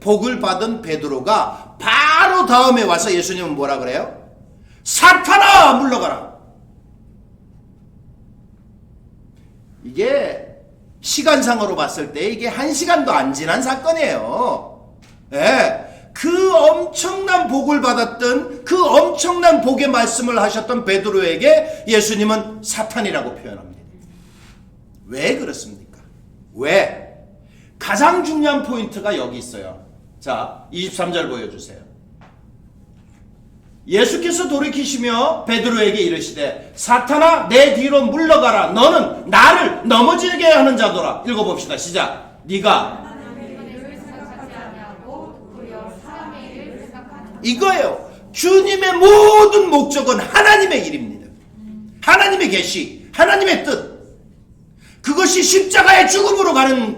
복을 받은 베드로가 바로 다음에 와서 예수님은 뭐라 그래요? 사탄아 물러가라. 이게 시간상으로 봤을 때 이게 1시간도 안 지난 사건이에요. 예. 그 엄청난 복을 받았던, 그 엄청난 복의 말씀을 하셨던 베드로에게 예수님은 사탄이라고 표현합니다. 왜 그렇습니까? 왜? 가장 중요한 포인트가 여기 있어요. 자, 23절 보여주세요. 예수께서 돌이키시며 베드로에게 이르시되 사탄아 내 뒤로 물러가라. 너는 나를 넘어지게 하는 자더라. 읽어봅시다. 시작. 네가 이거예요. 주님의 모든 목적은 하나님의 일입니다. 하나님의 계시, 하나님의 뜻. 그것이 십자가의 죽음으로 가는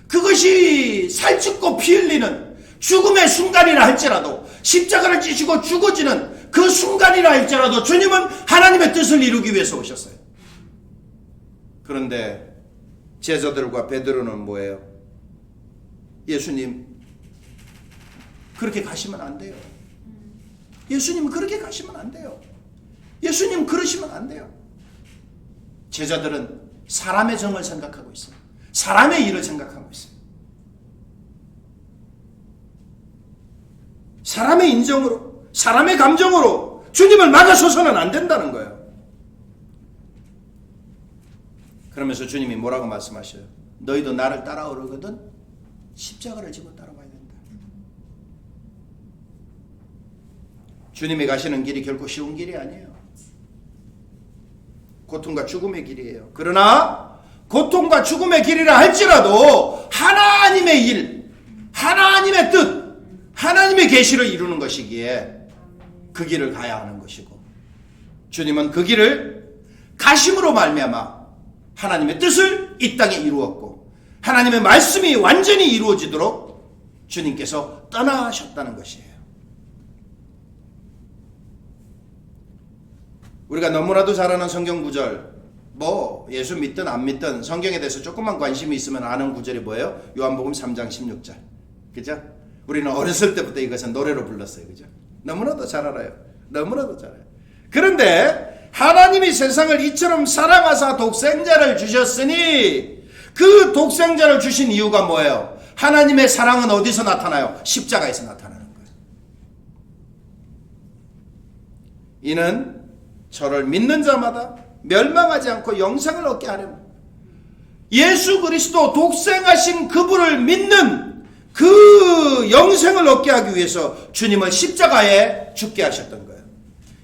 그것이 살ጭ고 피 흘리는 죽음의 순간이라 할지라도, 십자가를 지시고 죽어지는 그 순간이라 할지라도 주님은 하나님의 뜻을 이루기 위해서 오셨어요. 그런데 제자들과 베드로는 뭐예요? 예수님 그렇게 가시면 안 돼요. 예수님 그렇게 가시면 안 돼요. 예수님 그러시면 안 돼요. 제자들은 사람의 정을 생각하고 있어요. 사람의 일을 생각하고 있어요. 사람의 인정으로, 사람의 감정으로 주님을 막아서서는 안 된다는 거예요. 그러면서 주님이 뭐라고 말씀하셔요? 너희도 나를 따라오려거든 십자가를 지고 따라와야 된다. 주님이 가시는 길이 결코 쉬운 길이 아니에요. 고통과 죽음의 길이에요. 그러나 고통과 죽음의 길이라 할지라도 하나님의 일, 하나님의 뜻, 하나님의 계시를 이루는 것이기에 그 길을 가야 하는 것이고, 주님은 그 길을 가심으로 말미암아 하나님의 뜻을 이 땅에 이루었고 하나님의 말씀이 완전히 이루어지도록 주님께서 떠나셨다는 것이에요. 우리가 너무나도 잘 아는 성경 구절, 예수 믿든 안 믿든 성경에 대해서 조금만 관심이 있으면 아는 구절이 뭐예요? 요한복음 3장 16절. 그죠? 우리는 어렸을 때부터 이것은 노래로 불렀어요. 그죠? 너무나도 잘 알아요. 너무나도 잘 알아요. 그런데 하나님이 세상을 이처럼 사랑하사 독생자를 주셨으니 그 독생자를 주신 이유가 뭐예요? 하나님의 사랑은 어디서 나타나요? 십자가에서 나타나는 거예요. 이는 저를 믿는 자마다 멸망하지 않고 영생을 얻게 하려고 예수 그리스도 독생하신 그분을 믿는 그 영생을 얻게 하기 위해서 주님을 십자가에 죽게 하셨던 거예요.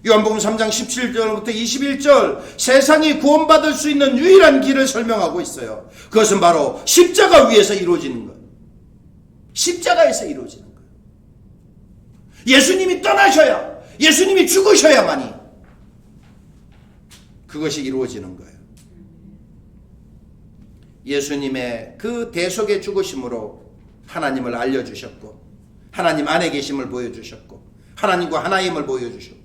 요한복음 3장 17절부터 21절 세상이 구원받을 수 있는 유일한 길을 설명하고 있어요. 그것은 바로 십자가 위에서 이루어지는 거예요. 십자가에서 이루어지는 거예요. 예수님이 떠나셔야, 예수님이 죽으셔야만이 그것이 이루어지는 거예요. 예수님의 그 대속의 죽으심으로 하나님을 알려주셨고 하나님 안에 계심을 보여주셨고 하나님과 하나임을 보여주셨고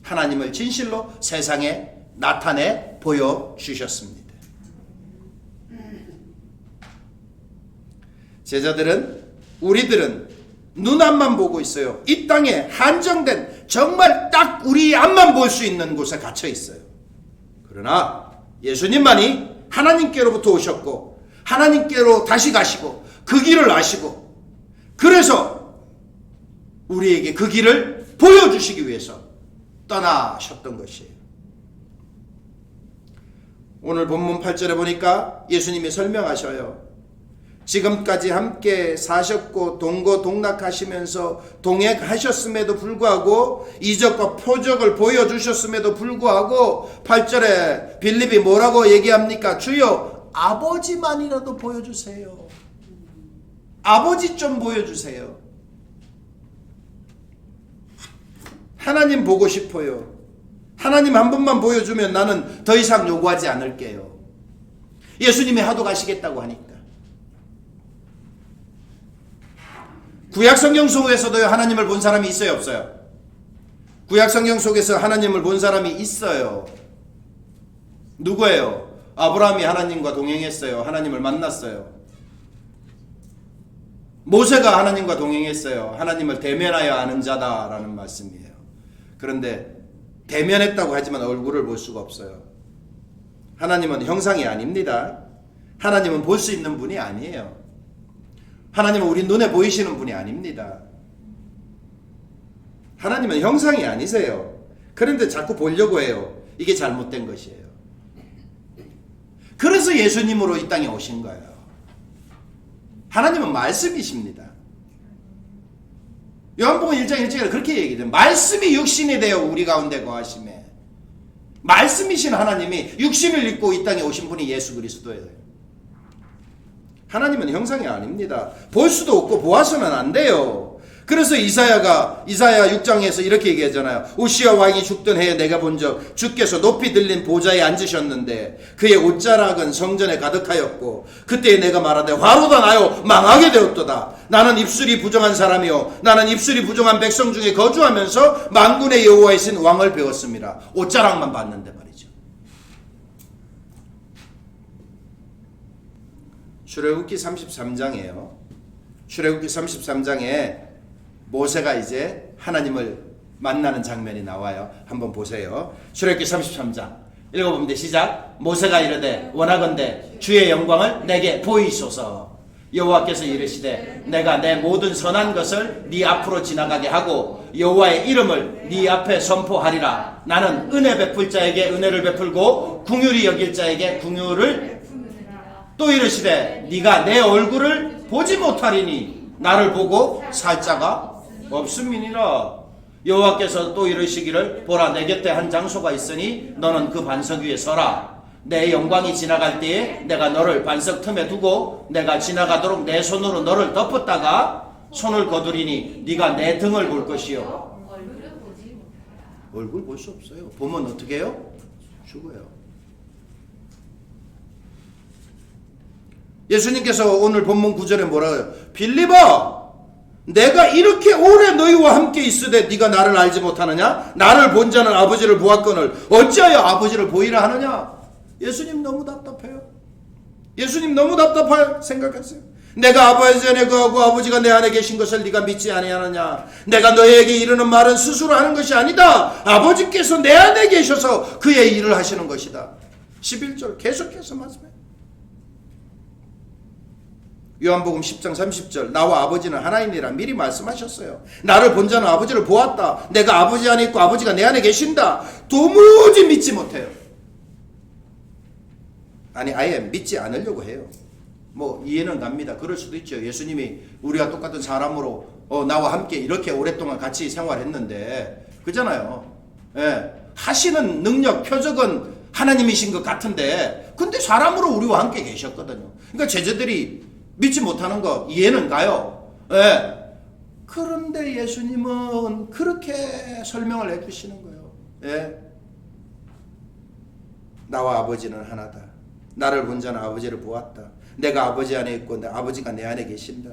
하나님을 진실로 세상에 나타내 보여주셨습니다. 제자들은, 우리들은 눈 앞만 보고 있어요. 이 땅에 한정된 정말 딱 우리 앞만 볼 수 있는 곳에 갇혀 있어요. 그러나 예수님만이 하나님께로부터 오셨고 하나님께로 다시 가시고 그 길을 아시고 그래서 우리에게 그 길을 보여주시기 위해서 떠나셨던 것이에요. 오늘 본문 8절에 보니까 예수님이 설명하셔요. 지금까지 함께 사셨고 동고동락하시면서 동행하셨음에도 불구하고 이적과 표적을 보여주셨음에도 불구하고 8절에 빌립이 뭐라고 얘기합니까? 주여 아버지만이라도 보여주세요. 아버지 좀 보여주세요. 하나님 보고 싶어요. 하나님 한 번만 보여주면 나는 더 이상 요구하지 않을게요. 예수님이 하도 가시겠다고 하니까. 구약성경 속에서도 하나님을 본 사람이 있어요, 없어요? 구약성경 속에서 하나님을 본 사람이 있어요. 누구예요? 아브라함이 하나님과 동행했어요. 하나님을 만났어요. 모세가 하나님과 동행했어요. 하나님을 대면하여 아는 자다라는 말씀이에요. 그런데 대면했다고 하지만 얼굴을 볼 수가 없어요. 하나님은 형상이 아닙니다. 하나님은 볼 수 있는 분이 아니에요. 하나님은 우리 눈에 보이시는 분이 아닙니다. 하나님은 형상이 아니세요. 그런데 자꾸 보려고 해요. 이게 잘못된 것이에요. 그래서 예수님으로 이 땅에 오신 거예요. 하나님은 말씀이십니다. 요한복음 1장 1절에 그렇게 얘기해요. 말씀이 육신이 되어 우리 가운데 거하심에. 말씀이신 하나님이 육신을 입고 이 땅에 오신 분이 예수 그리스도예요. 하나님은 형상이 아닙니다. 볼 수도 없고 보아서는 안 돼요. 그래서 이사야 6장에서 이렇게 얘기하잖아요. 우시아 왕이 죽던 해에 내가 본 적 주께서 높이 들린 보좌에 앉으셨는데 그의 옷자락은 성전에 가득하였고 그때 내가 말하되 화로다 나요 망하게 되었도다. 나는 입술이 부정한 사람이요 나는 입술이 부정한 백성 중에 거주하면서 만군의 여호와이신 왕을 배웠습니다. 옷자락만 봤는데 말이죠. 출애굽기 33장이에요. 출애굽기 33장에 모세가 이제 하나님을 만나는 장면이 나와요. 한번 보세요. 출애굽기 33장 읽어보면 돼. 시작. 모세가 이르되 원하건대 주의 영광을 내게 보이소서. 여호와께서 이르시되 내가 내 모든 선한 것을 네 앞으로 지나가게 하고 여호와의 이름을 네 앞에 선포하리라. 나는 은혜 베풀 자에게 은혜를 베풀고 긍휼히 여길 자에게 긍휼을 또 이르시되 네가 내 얼굴을 보지 못하리니 나를 보고 살 자가 없음이니라. 여호와께서 또 이르시기를 보라 내 곁에 한 장소가 있으니 너는 그 반석 위에 서라. 내 영광이 지나갈 때에 내가 너를 반석 틈에 두고 내가 지나가도록 내 손으로 너를 덮었다가 손을 거두리니 네가 내 등을 볼 것이요 얼굴 볼 수 없어요. 보면 어떻게 해요? 죽어요. 예수님께서 오늘 본문 9절에 뭐라고 해요? 빌립아, 내가 이렇게 오래 너희와 함께 있으되 네가 나를 알지 못하느냐? 나를 본 자는 아버지를 보았거늘 어찌하여 아버지를 보이라 하느냐? 예수님 너무 답답해요. 예수님 너무 답답할 생각하세요. 내가 아버지 안에 거하고 아버지가 내 안에 계신 것을 네가 믿지 아니하느냐? 내가 너희에게 이르는 말은 스스로 하는 것이 아니다. 아버지께서 내 안에 계셔서 그의 일을 하시는 것이다. 11절 계속해서 말씀해요. 요한복음 10장 30절 나와 아버지는 하나이니라 미리 말씀하셨어요. 나를 본 자는 아버지를 보았다. 내가 아버지 안에 있고 아버지가 내 안에 계신다. 도무지 믿지 못해요. 아니 아예 믿지 않으려고 해요. 뭐 이해는 갑니다. 그럴 수도 있죠. 예수님이 우리와 똑같은 사람으로 나와 함께 이렇게 오랫동안 같이 생활했는데 그잖아요. 예, 하시는 능력 표적은 하나님이신 것 같은데 근데 사람으로 우리와 함께 계셨거든요. 그러니까 제자들이 믿지 못하는 거 이해는 가요. 예. 그런데 예수님은 그렇게 설명을 해주시는 거예요. 예. 나와 아버지는 하나다. 나를 본 자는 아버지를 보았다. 내가 아버지 안에 있고 아버지가 내 안에 계신다.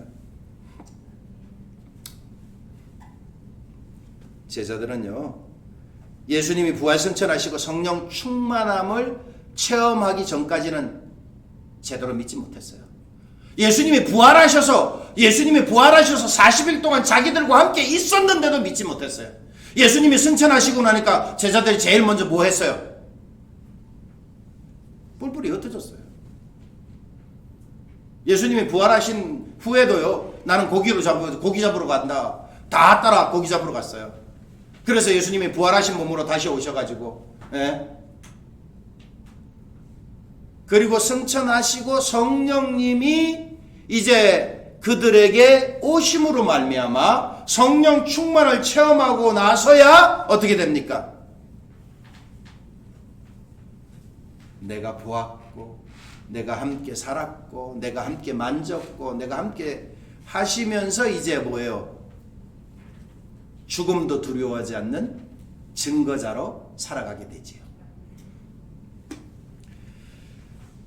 제자들은요, 예수님이 부활승천하시고 성령 충만함을 체험하기 전까지는 제대로 믿지 못했어요. 예수님이 부활하셔서 40일 동안 자기들과 함께 있었는데도 믿지 못했어요. 예수님이 승천하시고 나니까 제자들이 제일 먼저 뭐 했어요? 뿔뿔이 흩어졌어요. 예수님이 부활하신 후에도요, 나는 고기 잡으러 간다. 다 따라 고기 잡으러 갔어요. 그래서 예수님이 부활하신 몸으로 다시 오셔가지고, 예? 그리고 승천하시고 성령님이 이제 그들에게 오심으로 말미암아 성령 충만을 체험하고 나서야 어떻게 됩니까? 내가 보았고 내가 함께 살았고 내가 함께 만졌고 내가 함께 하시면서 이제 뭐예요? 죽음도 두려워하지 않는 증거자로 살아가게 되지요.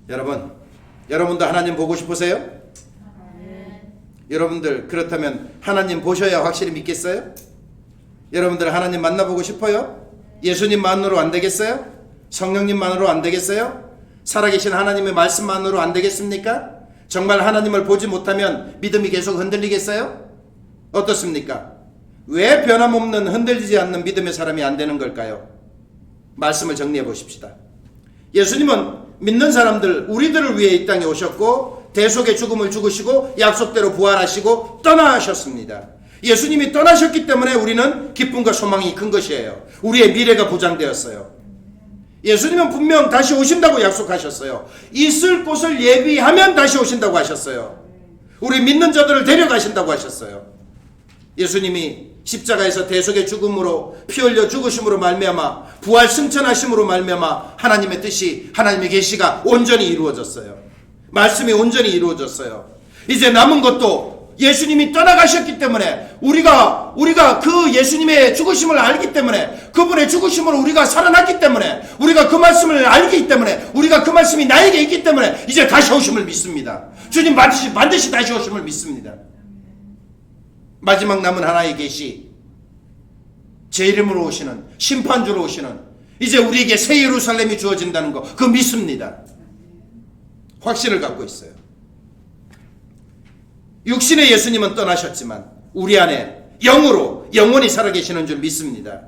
여러분도 하나님 보고 싶으세요? 여러분들 그렇다면 하나님 보셔야 확실히 믿겠어요? 여러분들 하나님 만나보고 싶어요? 예수님만으로 안 되겠어요? 성령님만으로 안 되겠어요? 살아계신 하나님의 말씀만으로 안 되겠습니까? 정말 하나님을 보지 못하면 믿음이 계속 흔들리겠어요? 어떻습니까? 왜 변함없는 흔들리지 않는 믿음의 사람이 안 되는 걸까요? 말씀을 정리해 보십시다. 예수님은 믿는 사람들, 우리들을 위해 이 땅에 오셨고 대속의 죽음을 죽으시고 약속대로 부활하시고 떠나셨습니다. 예수님이 떠나셨기 때문에 우리는 기쁨과 소망이 큰 것이에요. 우리의 미래가 보장되었어요. 예수님은 분명 다시 오신다고 약속하셨어요. 있을 곳을 예비하면 다시 오신다고 하셨어요. 우리 믿는 자들을 데려가신다고 하셨어요. 예수님이 십자가에서 대속의 죽음으로 피 흘려 죽으심으로 말미암아 부활 승천하심으로 말미암아 하나님의 뜻이 하나님의 계시가 온전히 이루어졌어요. 말씀이 온전히 이루어졌어요. 이제 남은 것도 예수님이 떠나가셨기 때문에 우리가 그 예수님의 죽으심을 알기 때문에 그분의 죽으심으로 우리가 살아났기 때문에 우리가 그 말씀을 알기 때문에 우리가 그 말씀이 나에게 있기 때문에 이제 다시 오심을 믿습니다. 주님 반드시 다시 오심을 믿습니다. 마지막 남은 하나의 계시, 제 이름으로 오시는 심판주로 오시는 이제 우리에게 새 예루살렘이 주어진다는 거 그거 믿습니다. 확신을 갖고 있어요. 육신의 예수님은 떠나셨지만 우리 안에 영으로 영원히 살아계시는 줄 믿습니다.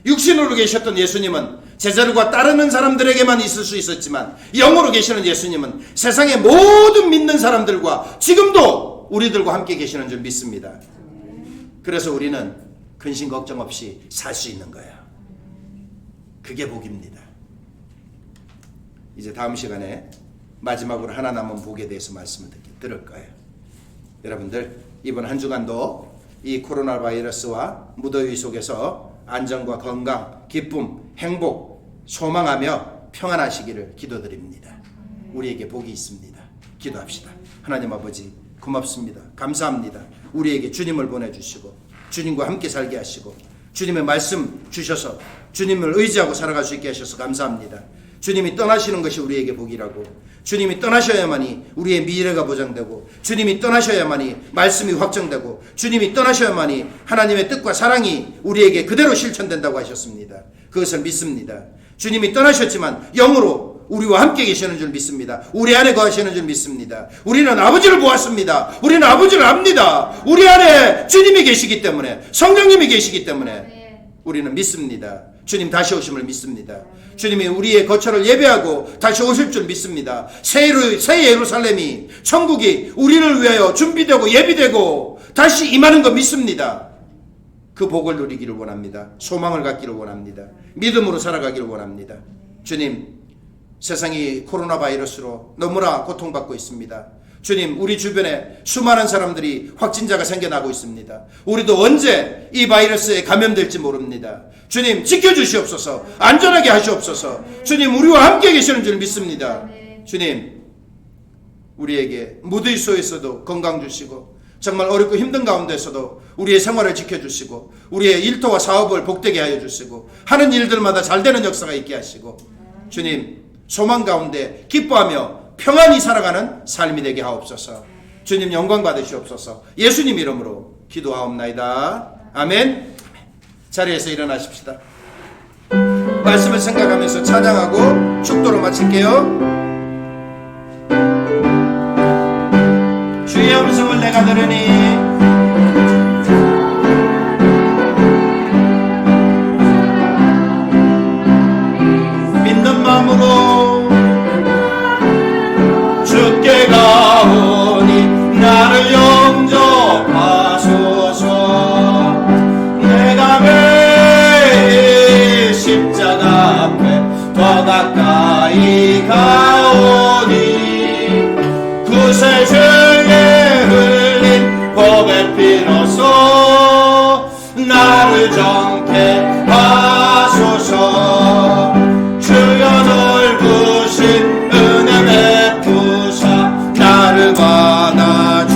육신으로 계셨던 예수님은 제자들과 따르는 사람들에게만 있을 수 있었지만 영으로 계시는 예수님은 세상의 모든 믿는 사람들과 지금도 우리들과 함께 계시는 줄 믿습니다. 그래서 우리는 근심 걱정 없이 살 수 있는 거예요. 그게 복입니다. 이제 다음 시간에 마지막으로 하나 남은 복에 대해서 말씀을 들을 거예요. 여러분들 이번 한 주간도 이 코로나 바이러스와 무더위 속에서 안전과 건강, 기쁨, 행복 소망하며 평안하시기를 기도드립니다. 우리에게 복이 있습니다. 기도합시다. 하나님 아버지 고맙습니다. 감사합니다. 우리에게 주님을 보내주시고 주님과 함께 살게 하시고 주님의 말씀 주셔서 주님을 의지하고 살아갈 수 있게 하셔서 감사합니다. 주님이 떠나시는 것이 우리에게 복이라고, 주님이 떠나셔야만이 우리의 미래가 보장되고, 주님이 떠나셔야만이 말씀이 확정되고, 주님이 떠나셔야만이 하나님의 뜻과 사랑이 우리에게 그대로 실천된다고 하셨습니다. 그것을 믿습니다. 주님이 떠나셨지만 영으로 우리와 함께 계시는 줄 믿습니다. 우리 안에 거하시는 줄 믿습니다. 우리는 아버지를 보았습니다. 우리는 아버지를 압니다. 우리 안에 주님이 계시기 때문에, 성령님이 계시기 때문에 우리는 믿습니다. 주님 다시 오심을 믿습니다. 주님이 우리의 거처를 예배하고 다시 오실 줄 믿습니다. 새 예루살렘이, 천국이 우리를 위하여 준비되고 예비되고 다시 임하는 거 믿습니다. 그 복을 누리기를 원합니다. 소망을 갖기를 원합니다. 믿음으로 살아가기를 원합니다. 주님, 세상이 코로나 바이러스로 너무나 고통받고 있습니다. 주님, 우리 주변에 수많은 사람들이 확진자가 생겨나고 있습니다. 우리도 언제 이 바이러스에 감염될지 모릅니다. 주님, 지켜주시옵소서. 안전하게 하시옵소서. 주님, 우리와 함께 계시는 줄 믿습니다. 주님, 우리에게 무더위소에서도 건강 주시고, 정말 어렵고 힘든 가운데서도 우리의 생활을 지켜주시고, 우리의 일터와 사업을 복되게 하여 주시고, 하는 일들마다 잘 되는 역사가 있게 하시고, 주님, 소망 가운데 기뻐하며 평안히 살아가는 삶이 되게 하옵소서. 주님, 영광 받으시옵소서. 예수님 이름으로 기도하옵나이다. 아멘. 자리에서 일어나십시다. 말씀을 생각하면서 찬양하고 축도로 마칠게요. 주의 음성을 내가 들으니 믿는 마음으로 주께 가오니 나를 영접하소서. 내가 매일 십자가 앞에 더 가까이 가오니 구세 주에 흘린 복의 피로써 나를 정케 하소서. 주여 넓으신 은혜 베푸사 나를 받아주시고,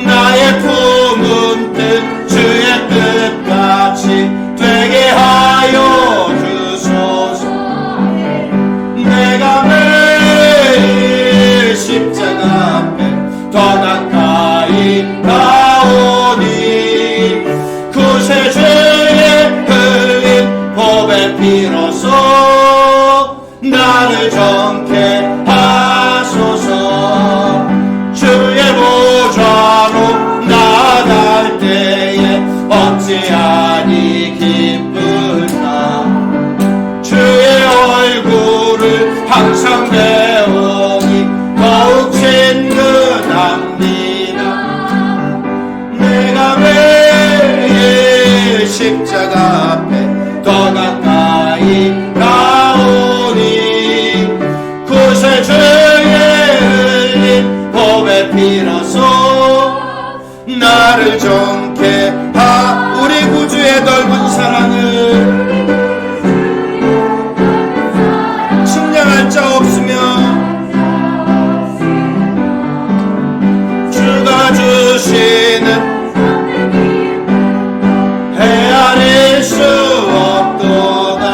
나의 품은 뜻 주의 뜻같이 되게 하여 주소서. 내가 매일 십자가 앞에 더 가까이 가오니 구세 주의 흘린 복의 피로써 나를 정케 하소서. 주의 보좌로 나아갈 때에 어찌하니 기쁠까. 주의 얼굴을 항상 배우니 더욱 친근합니다. 내가 매일 십자가 앞에 더 가까이 가오니 구세 주의 흘린 복의 피로써 나를 정케 하. 우리 구주의 넓은 사랑을 측량할 자 없으며 주가 주시는 헤아릴 수 없도다.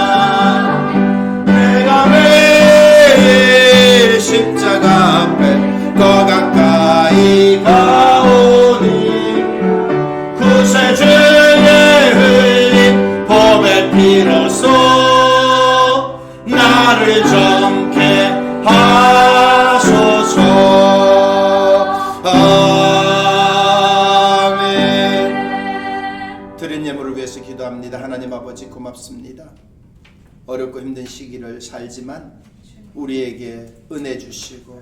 내가 매일 십자가 앞에 더 가까이 가오니 구세 주의 흘린 복의 피로써 나를 정케 하소서. 아멘. 드린 예물을 위해서 기도합니다. 하나님 아버지, 고맙습니다. 어렵고 힘든 시기를 살지만 우리에게 은혜 주시고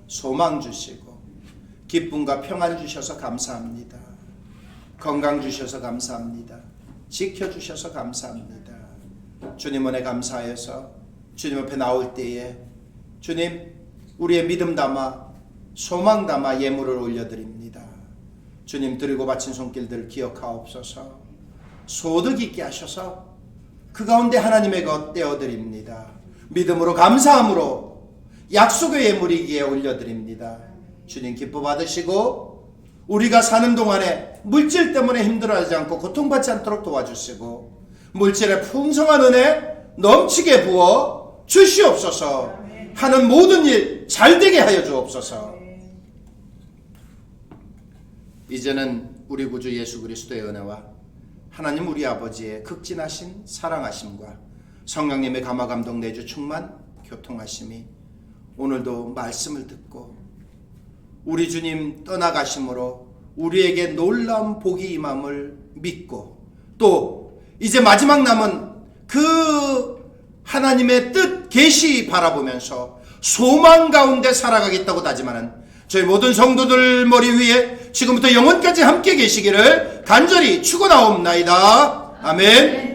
소망 주시고 기쁨과 평안 주셔서 감사합니다. 건강 주셔서 감사합니다. 지켜주셔서 감사합니다. 주님 은혜 감사해서 주님 앞에 나올 때에 주님, 우리의 믿음 담아 소망 담아 예물을 올려드립니다. 주님, 드리고 바친 손길들 기억하옵소서. 소득 있게 하셔서 그 가운데 하나님의 것 떼어드립니다. 믿음으로 감사함으로 약속의 예물이기에 올려드립니다. 주님 기뻐 받으시고 우리가 사는 동안에 물질 때문에 힘들어하지 않고 고통받지 않도록 도와주시고 물질의 풍성한 은혜 넘치게 부어 주시옵소서. 하는 모든 일 잘되게 하여 주옵소서. 이제는 우리 구주 예수 그리스도의 은혜와 하나님 우리 아버지의 극진하신 사랑하심과 성령님의 감화 감동 내주 충만 교통하심이 오늘도 말씀을 듣고 우리 주님 떠나가심으로 우리에게 놀라운 복이 임함을 믿고 또 이제 마지막 남은 그 하나님의 뜻 계시 바라보면서 소망 가운데 살아가겠다고 다짐하는 저희 모든 성도들 머리 위에 지금부터 영원까지 함께 계시기를 간절히 축원하옵나이다. 아멘.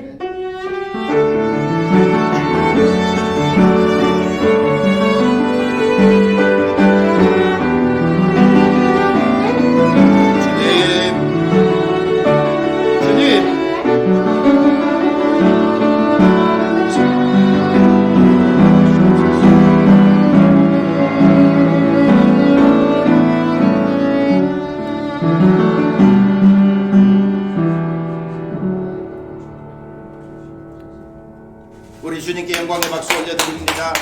우리 주님께 영광의 박수 올려드립니다.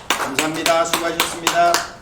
감사합니다. 수고하셨습니다.